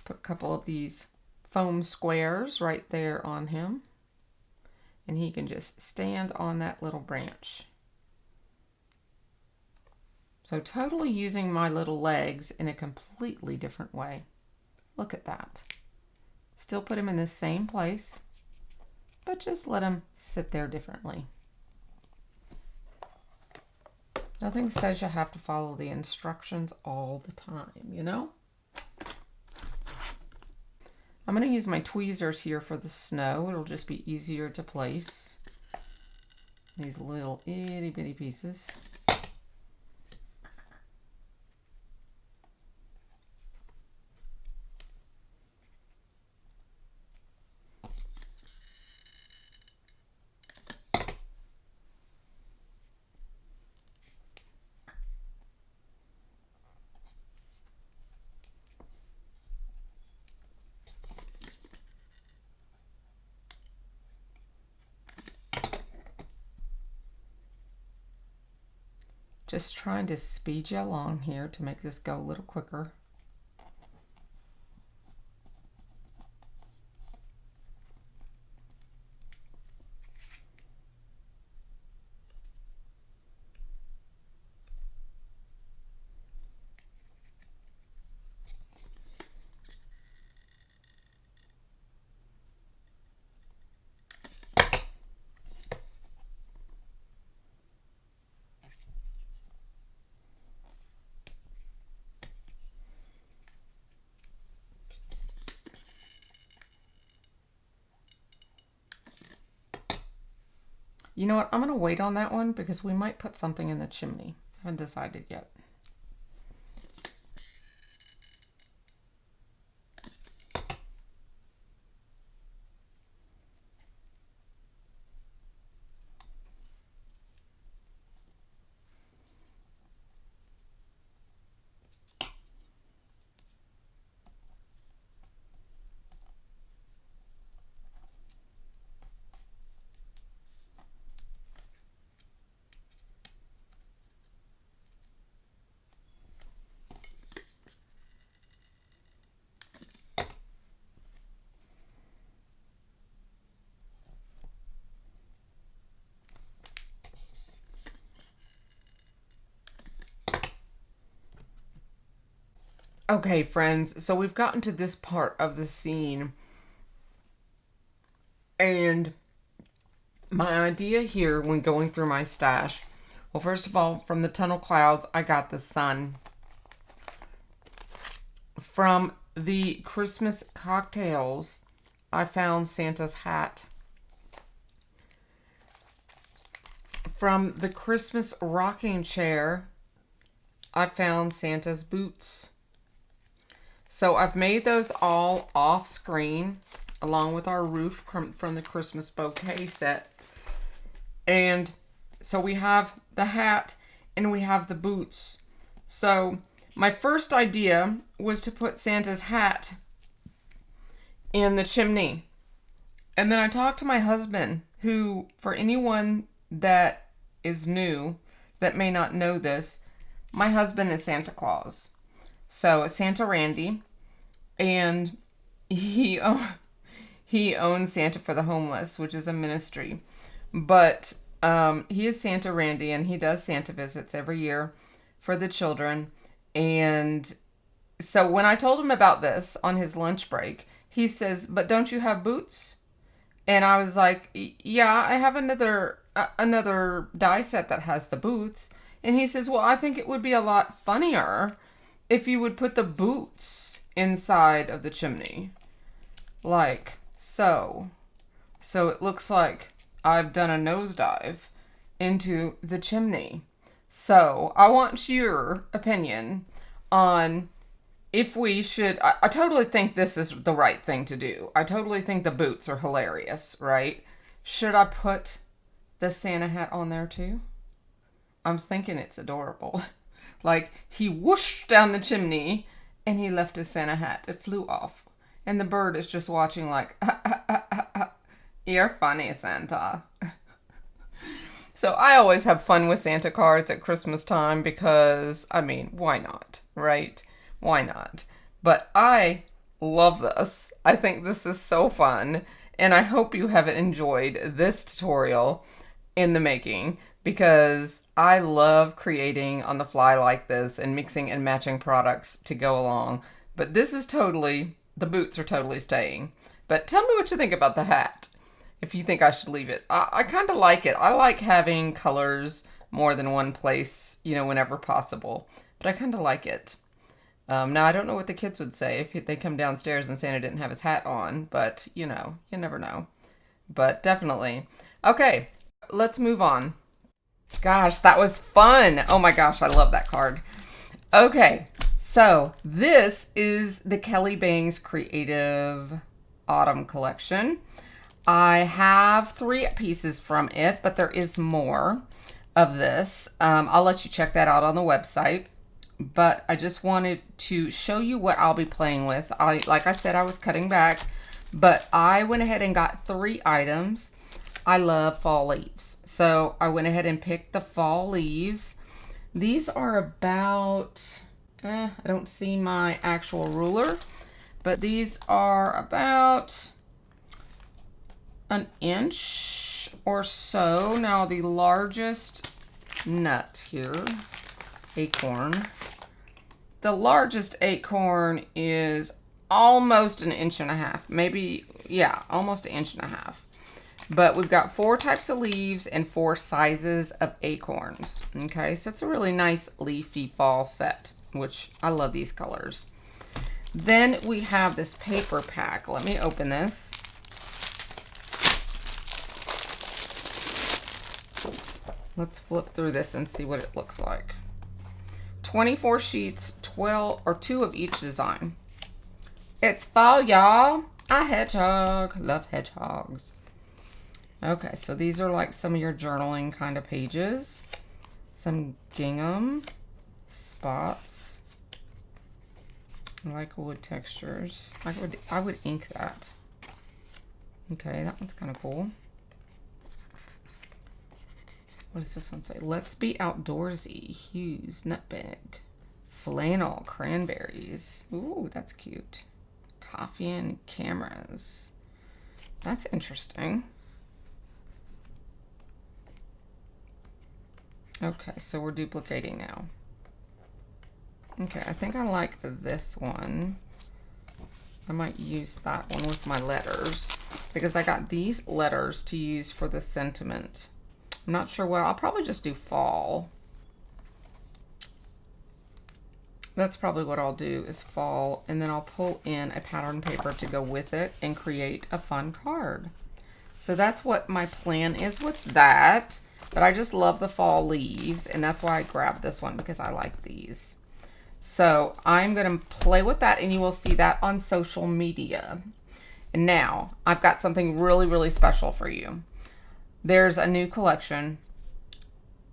Put a couple of these foam squares right there on him. And he can just stand on that little branch. So totally using my little legs in a completely different way. Look at that. Still put him in the same place, but just let him sit there differently. Nothing says you have to follow the instructions all the time, you know? I'm going to use my tweezers here for the snow. It'll just be easier to place these little itty bitty pieces. Just trying to speed you along here to make this go a little quicker. You know what? I'm going to wait on that one because we might put something in the chimney. I haven't decided yet. Okay, friends, so we've gotten to this part of the scene, and my idea here when going through my stash, well, first of all, from the tunnel clouds, I got the sun. From the Christmas cocktails, I found Santa's hat. From the Christmas rocking chair, I found Santa's boots. So I've made those all off screen along with our roof from the Christmas bouquet set. And so we have the hat and we have the boots. So my first idea was to put Santa's hat in the chimney. And then I talked to my husband, who, for anyone that is new, that may not know this, my husband is Santa Claus. So it's Santa Randy. And he he owns Santa for the Homeless, which is a ministry. But he is Santa Randy, and he does Santa visits every year for the children. And so when I told him about this on his lunch break, he says, "But don't you have boots?" And I was like, "Yeah, I have another die set that has the boots." And he says, "Well, I think it would be a lot funnier if you would put the boots inside of the chimney, like so. So it looks like I've done a nosedive into the chimney." So I want your opinion on if we should. I totally think this is the right thing to do. I totally think the boots are hilarious, right? Should I put the Santa hat on there too? I'm thinking it's adorable. Like, he whooshed down the chimney and he left his Santa hat. It flew off. And the bird is just watching like, "You're funny, Santa." So I always have fun with Santa cards at Christmas time because, I mean, why not, right? Why not? But I love this. I think this is so fun. And I hope you have enjoyed this tutorial in the making, because I love creating on the fly like this and mixing and matching products to go along. But this is totally, the boots are totally staying. But tell me what you think about the hat. If you think I should leave it. I kind of like it. I like having colors more than one place, whenever possible. But I kind of like it. Now, I don't know what the kids would say if they come downstairs and Santa didn't have his hat on. But, you never know. But definitely. Okay, let's move on. Gosh, that was fun. Oh my gosh, I love that card. Okay, so this is the Kelly Bangs Creative Autumn Collection. I have 3 pieces from it, but there is more of this. I'll let you check that out on the website. But I just wanted to show you what I'll be playing with. Like I said, I was cutting back, but I went ahead and got 3 items. I love fall leaves. So I went ahead and picked the fall leaves. These are about, I don't see my actual ruler, but these are about an inch or so. Now the largest nut here, acorn, the largest acorn is almost an inch and a half, maybe, yeah, almost an inch and a half. But we've got 4 types of leaves and 4 sizes of acorns. Okay, so it's a really nice leafy fall set, which I love these colors. Then we have this paper pack. Let me open this. Let's flip through this and see what it looks like. 24 sheets, 12 or 2 of each design. It's fall, y'all. A hedgehog. Love hedgehogs. Okay, so these are like some of your journaling kind of pages. Some gingham spots. I like wood textures. I would ink that. Okay, that one's kind of cool. What does this one say? Let's be outdoorsy. Hues, nutmeg, flannel, cranberries. Ooh, that's cute. Coffee and cameras. That's interesting. Okay, so we're duplicating now. Okay, I think I like this one. I might use that one with my letters because I got these letters to use for the sentiment. I'm not sure what, I'll probably just do fall. That's probably what I'll do is fall, and then I'll pull in a pattern paper to go with it and create a fun card. So that's what my plan is with that. But I just love the fall leaves, and that's why I grabbed this one, because I like these. So I'm going to play with that, and you will see that on social media. And now I've got something really, really special for you. There's a new collection.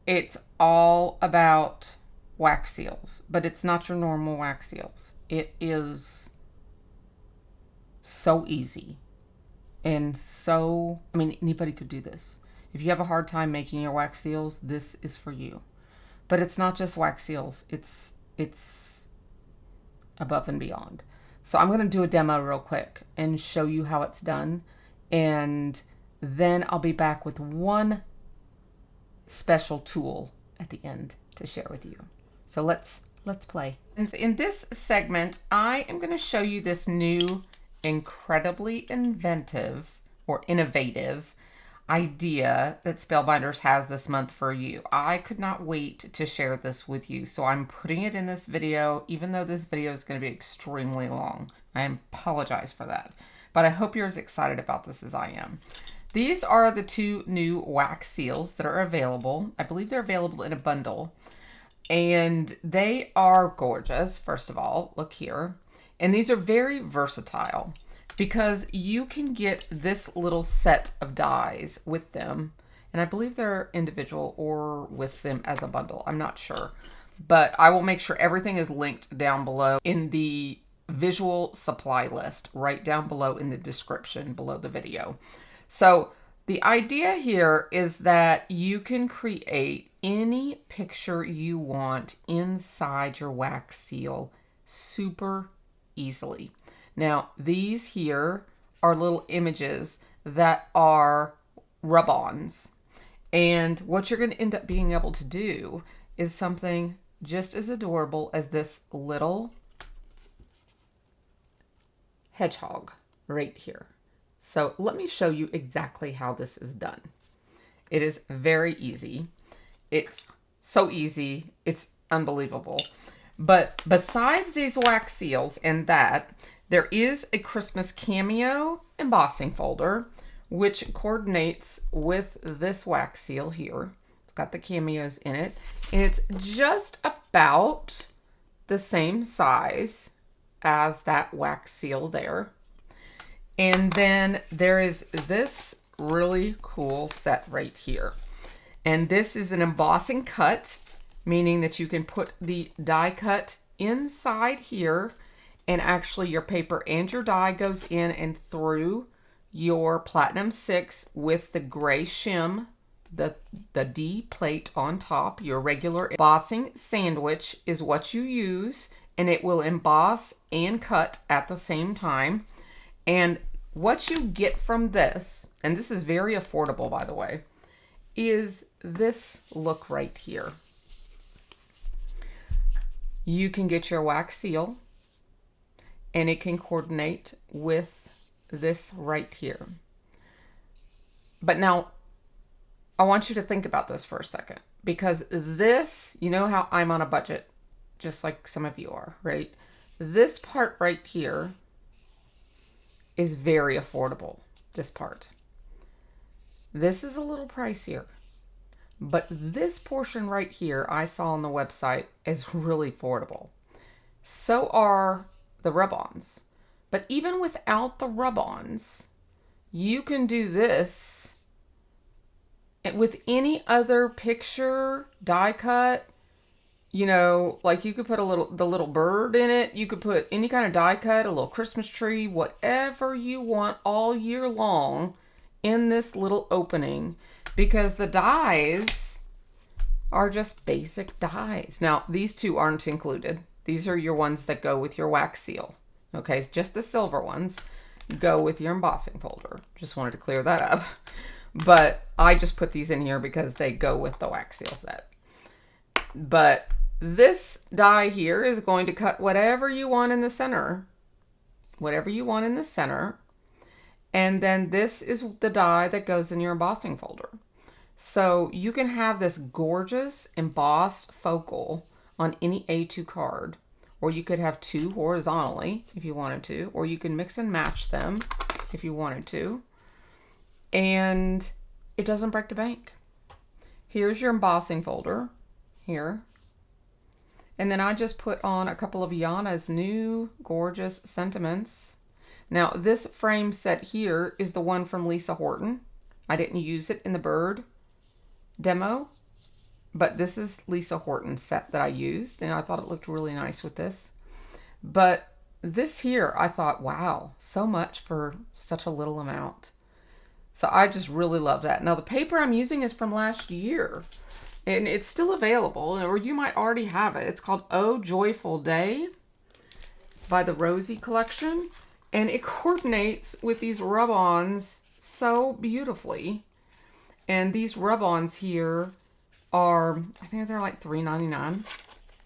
It's all about wax seals, but it's not your normal wax seals. It is so easy. And so, I mean, anybody could do this. If you have a hard time making your wax seals, this is for you. But it's not just wax seals. It's above and beyond. So I'm going to do a demo real quick and show you how it's done. And then I'll be back with one special tool at the end to share with you. So let's play. And in this segment, I am going to show you this new incredibly inventive or innovative idea that Spellbinders has this month for you. I could not wait to share this with you, so I'm putting it in this video, even though this video is going to be extremely long. I apologize for that, but I hope you're as excited about this as I am. These are the two new wax seals that are available. I believe they're available in a bundle, and they are gorgeous. First of all, look here. And these are very versatile, because you can get this little set of dies with them. And I believe they're individual or with them as a bundle. I'm not sure. But I will make sure everything is linked down below in the visual supply list, right down below in the description below the video. So the idea here is that you can create any picture you want inside your wax seal super easily. Now, these here are little images that are rub-ons. And what you're going to end up being able to do is something just as adorable as this little hedgehog right here. So let me show you exactly how this is done. It is very easy. It's so easy. It's unbelievable. But besides these wax seals and that, there is a Christmas cameo embossing folder, which coordinates with this wax seal here. It's got the cameos in it. And it's just about the same size as that wax seal there. And then there is this really cool set right here. And this is an embossing cut, meaning that you can put the die cut inside here, and actually your paper and your die goes in and through your Platinum 6 with the gray shim, the D plate on top. Your regular embossing sandwich is what you use, and it will emboss and cut at the same time. And what you get from this, and this is very affordable by the way, is this look right here. You can get your wax seal, and it can coordinate with this right here. But now, I want you to think about this for a second, because this, you know how I'm on a budget, just like some of you are, right? This part right here is very affordable, this part. This is a little pricier, but this portion right here I saw on the website is really affordable. So are the rub-ons. But even without the rub-ons, you can do this with any other picture, die cut. You know, like you could put the little bird in it. You could put any kind of die cut, a little Christmas tree, whatever you want all year long in this little opening, because the dies are just basic dies. Now, these two aren't included. These are your ones that go with your wax seal. Okay, just the silver ones go with your embossing folder. Just wanted to clear that up. But I just put these in here because they go with the wax seal set. But this die here is going to cut whatever you want in the center. Whatever you want in the center. And then this is the die that goes in your embossing folder. So you can have this gorgeous embossed focal on any A2 card, or you could have two horizontally if you wanted to, or you can mix and match them if you wanted to, and it doesn't break the bank. Here's your embossing folder here, and then I just put on a couple of Yana's new gorgeous sentiments. Now this frame set here is the one from Lisa Horton. I didn't use it in the bird demo, but this is Lisa Horton's set that I used, and I thought it looked really nice with this. But this here, I thought, wow, so much for such a little amount. So I just really love that. Now the paper I'm using is from last year, and it's still available, or you might already have it. It's called Oh Joyful Day. by the Rosie collection, and it coordinates with these rub-ons so beautifully. And these rub-ons here are, I think they're like $3.99.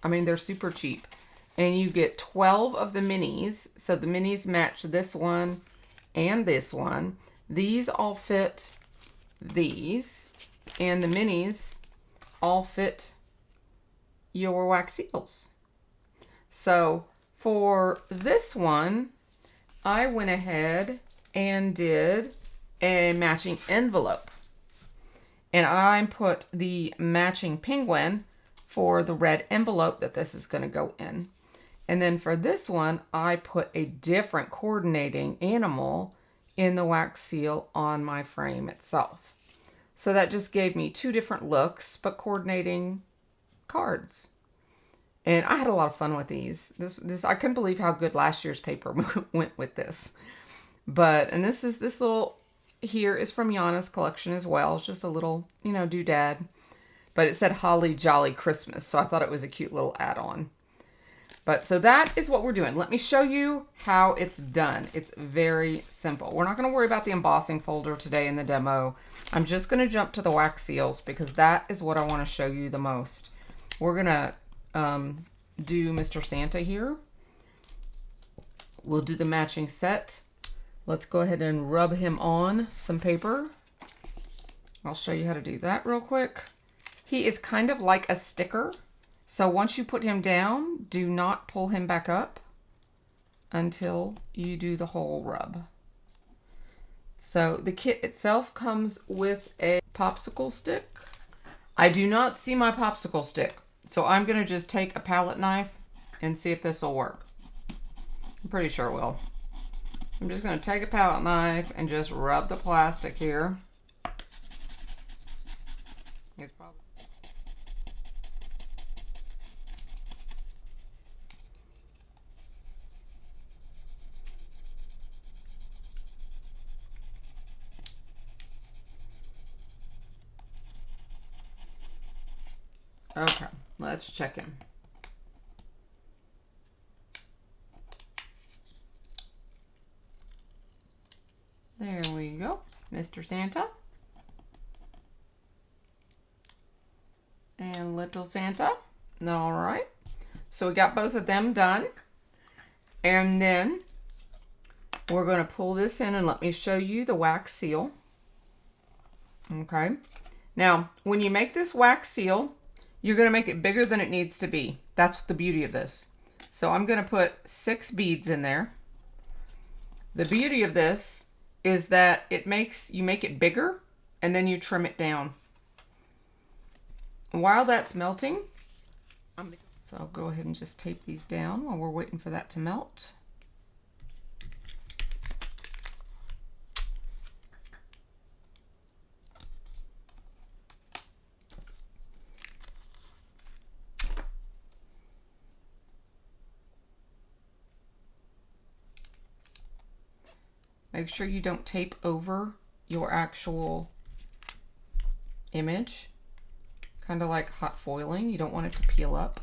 I mean, they're super cheap. And you get 12 of the minis. So the minis match this one and this one. These all fit these. And the minis all fit your wax seals. So for this one, I went ahead and did a matching envelope. And I put the matching penguin for the red envelope that this is going to go in. And then for this one, I put a different coordinating animal in the wax seal on my frame itself. So that just gave me two different looks, but coordinating cards. And I had a lot of fun with these. This I couldn't believe how good last year's paper went with this. And this little here is from Yana's collection as well. It's just a little, you know, doodad. But it said Holly Jolly Christmas, so I thought it was a cute little add-on. So that is what we're doing. Let me show you how it's done. It's very simple. We're not going to worry about the embossing folder today in the demo. I'm just going to jump to the wax seals because that is what I want to show you the most. We're going to do Mr. Santa here. We'll do the matching set. Let's go ahead and rub him on some paper. I'll show you how to do that real quick. He is kind of like a sticker. So once you put him down, do not pull him back up until you do the whole rub. So the kit itself comes with a popsicle stick. I do not see my popsicle stick, so I'm going to just take a palette knife and see if this will work. I'm pretty sure it will. I'm just going to take a palette knife and just rub the plastic here. It's probably... Okay, let's check him. There we go, Mr. Santa. And little Santa. All right, so we got both of them done. And then we're going to pull this in and let me show you the wax seal. Okay, now when you make this wax seal, you're going to make it bigger than it needs to be. That's the beauty of this. So I'm going to put 6 beads in there. The beauty of this is that you make it bigger and then you trim it down. While that's melting, so I'll go ahead and just tape these down while we're waiting for that to melt. Make sure you don't tape over your actual image. Kind of like hot foiling. You don't want it to peel up.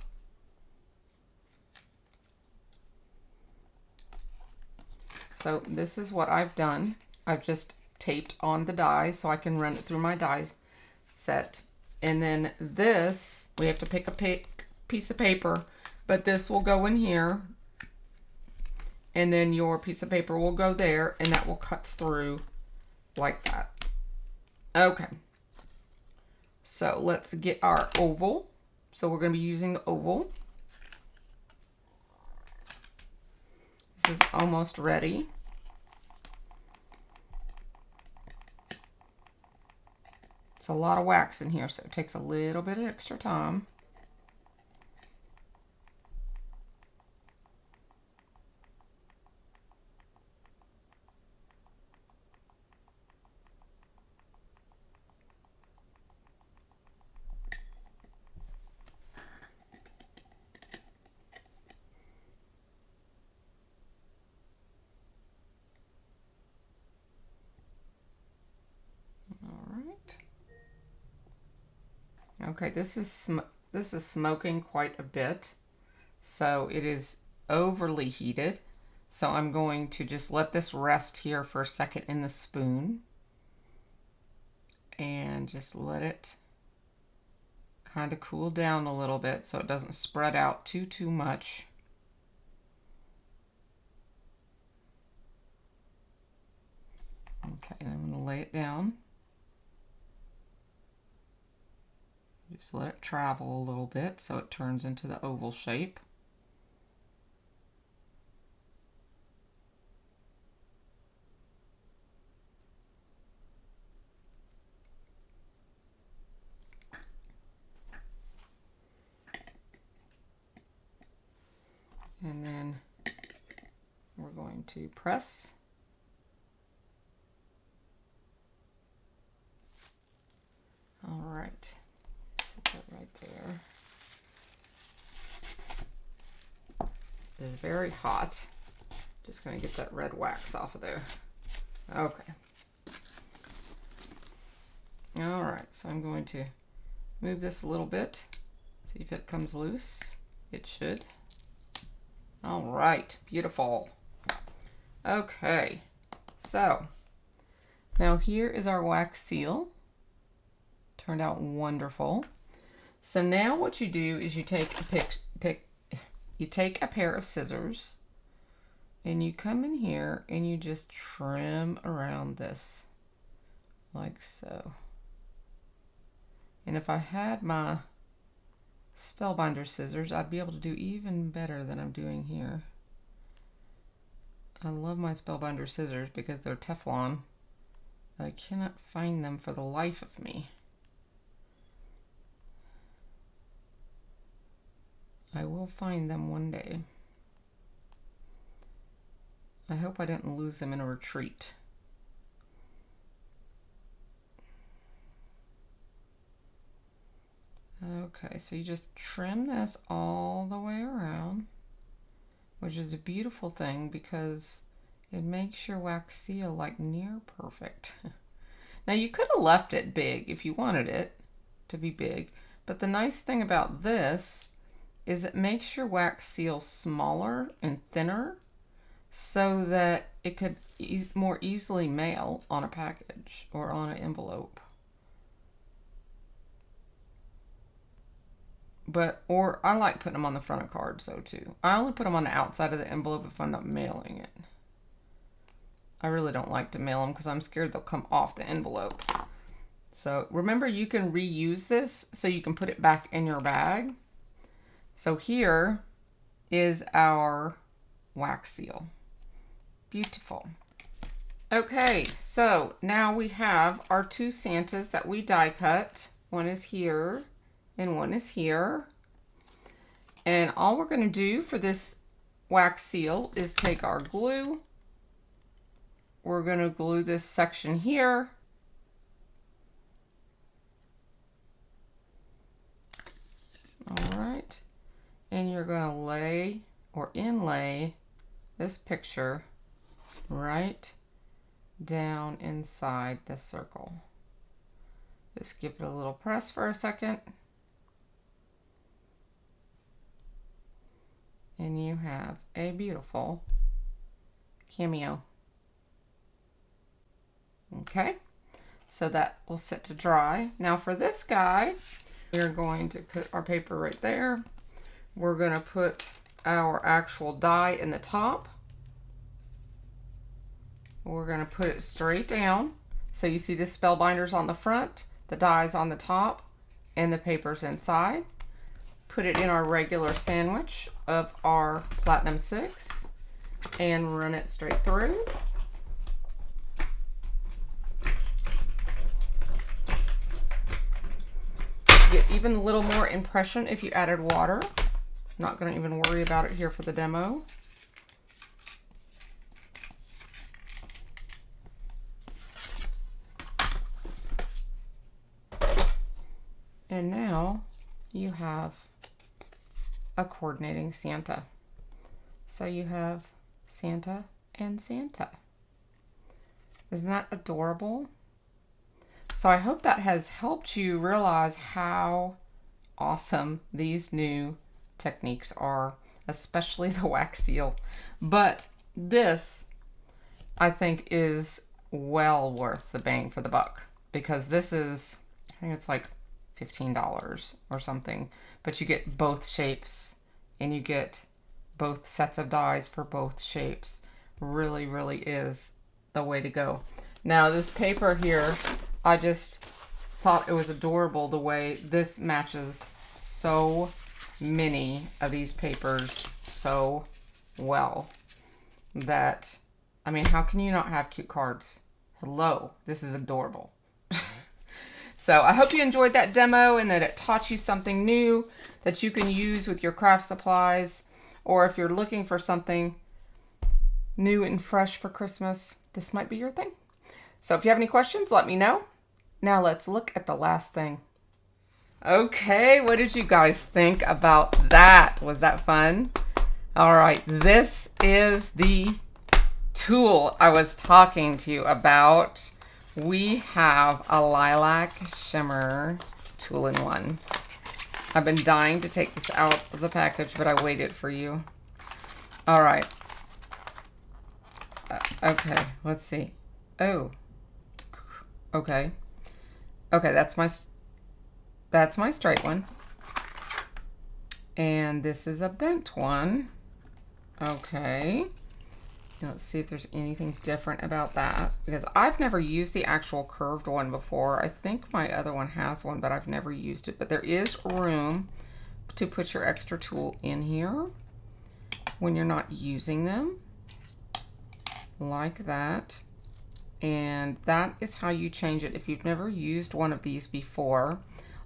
So this is what I've done. I've just taped on the die so I can run it through my die set. And then this, we have to pick a piece of paper, but this will go in here. And then your piece of paper will go there, and that will cut through like that. Okay. So let's get our oval. So we're going to be using the oval. This is almost ready. It's a lot of wax in here, so it takes a little bit of extra time. Okay, this is smoking quite a bit, so it is overly heated. So I'm going to just let this rest here for a second in the spoon and just let it kind of cool down a little bit so it doesn't spread out too much. Okay, and I'm going to lay it down. Just let it travel a little bit so it turns into the oval shape. And then we're going to press. All right, set that right there. It's very hot. Just going to get that red wax off of there. Okay. All right, so I'm going to move this a little bit. See if it comes loose. It should. All right, beautiful. Okay, so now here is our wax seal. Turned out wonderful. So now what you do is you take a pair of scissors and you come in here and you just trim around this like so. And if I had my Spellbinder scissors, I'd be able to do even better than I'm doing here. I love my Spellbinder scissors because they're Teflon. I cannot find them for the life of me. I will find them one day. I hope I didn't lose them in a retreat. Okay, so you just trim this all the way around, which is a beautiful thing because it makes your wax seal like near perfect. Now you could have left it big if you wanted it to be big, but the nice thing about this is it makes your wax seal smaller and thinner so that it could more easily mail on a package or on an envelope. Or I like putting them on the front of cards though too. I only put them on the outside of the envelope if I'm not mailing it. I really don't like to mail them because I'm scared they'll come off the envelope. So remember, you can reuse this so you can put it back in your bag. So here is our wax seal. Beautiful. Okay, so now we have our two Santas that we die cut. One is here and one is here. And all we're going to do for this wax seal is take our glue. We're going to glue this section here. All right. And you're going to lay or inlay this picture right down inside the circle. Just give it a little press for a second. And you have a beautiful cameo. Okay, so that will sit to dry. Now for this guy, we're going to put our paper right there. We're going to put our actual die in the top. We're going to put it straight down. So you see the Spellbinders on the front, the die's on the top, and the paper's inside. Put it in our regular sandwich of our Platinum 6 and run it straight through. Get even a little more impression if you added water. Not going to even worry about it here for the demo. And now you have a coordinating Santa. So you have Santa and Santa. Isn't that adorable? So I hope that has helped you realize how awesome these new techniques are, especially the wax seal. But this, I think, is well worth the bang for the buck, because this is, I think it's like $15 or something, but you get both shapes and you get both sets of dies for both shapes. Really, really is the way to go. Now this paper here, I just thought it was adorable the way this matches so many of these papers so well that, I mean, how can you not have cute cards? Hello, this is adorable. So I hope you enjoyed that demo and that it taught you something new that you can use with your craft supplies, or if you're looking for something new and fresh for Christmas, this might be your thing. So if you have any questions, let me know. Now let's look at the last thing. Okay, what did you guys think about that? Was that fun? All right, this is the tool I was talking to you about. We have a lilac shimmer tool-in-one. I've been dying to take this out of the package, but I waited for you. All right. Okay, let's see. Oh. Okay. Okay, that's my straight one. And this is a bent one. Okay. Let's see if there's anything different about that, because I've never used the actual curved one before. I think my other one has one, but I've never used it. But there is room to put your extra tool in here when you're not using them, like that. And that is how you change it. If you've never used one of these before,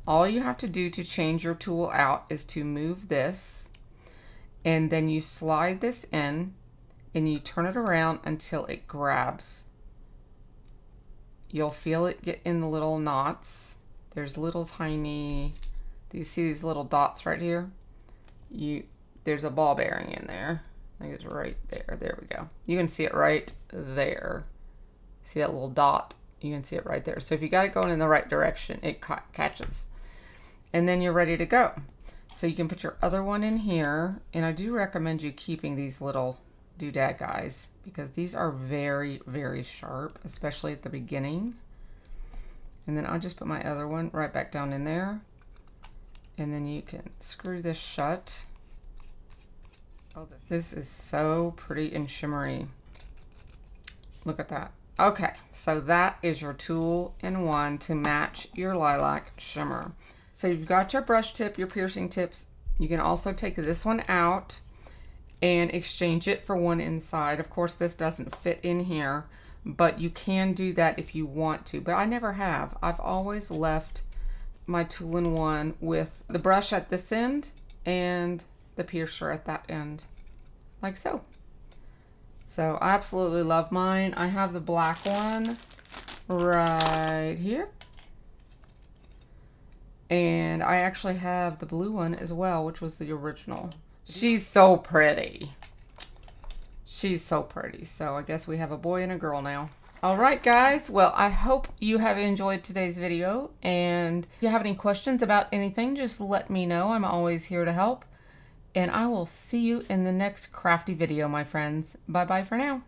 all you have to do to change your tool out is to move this, and then you slide this in and you turn it around until it grabs. You'll feel it get in the little knots. There's little tiny, do you see these little dots right here? There's a ball bearing in there. I think it's right there. There we go. You can see it right there. See that little dot? You can see it right there. So if you got it going in the right direction, it catches. And then you're ready to go. So you can put your other one in here. And I do recommend you keeping these little doodad guys, because these are very, very sharp, especially at the beginning. And then I'll just put my other one right back down in there. And then you can screw this shut. Oh, this is so pretty and shimmery. Look at that. Okay, so that is your tool-in-one to match your lilac shimmer. So you've got your brush tip, your piercing tips. You can also take this one out and exchange it for one inside. Of course, this doesn't fit in here, but you can do that if you want to, but I never have. I've always left my tool-in-one with the brush at this end and the piercer at that end, like so. So I absolutely love mine. I have the black one right here. And I actually have the blue one as well, which was the original. She's so pretty. She's so pretty. So I guess we have a boy and a girl now. All right, guys. Well, I hope you have enjoyed today's video. And if you have any questions about anything, just let me know. I'm always here to help. And I will see you in the next crafty video, my friends. Bye-bye for now.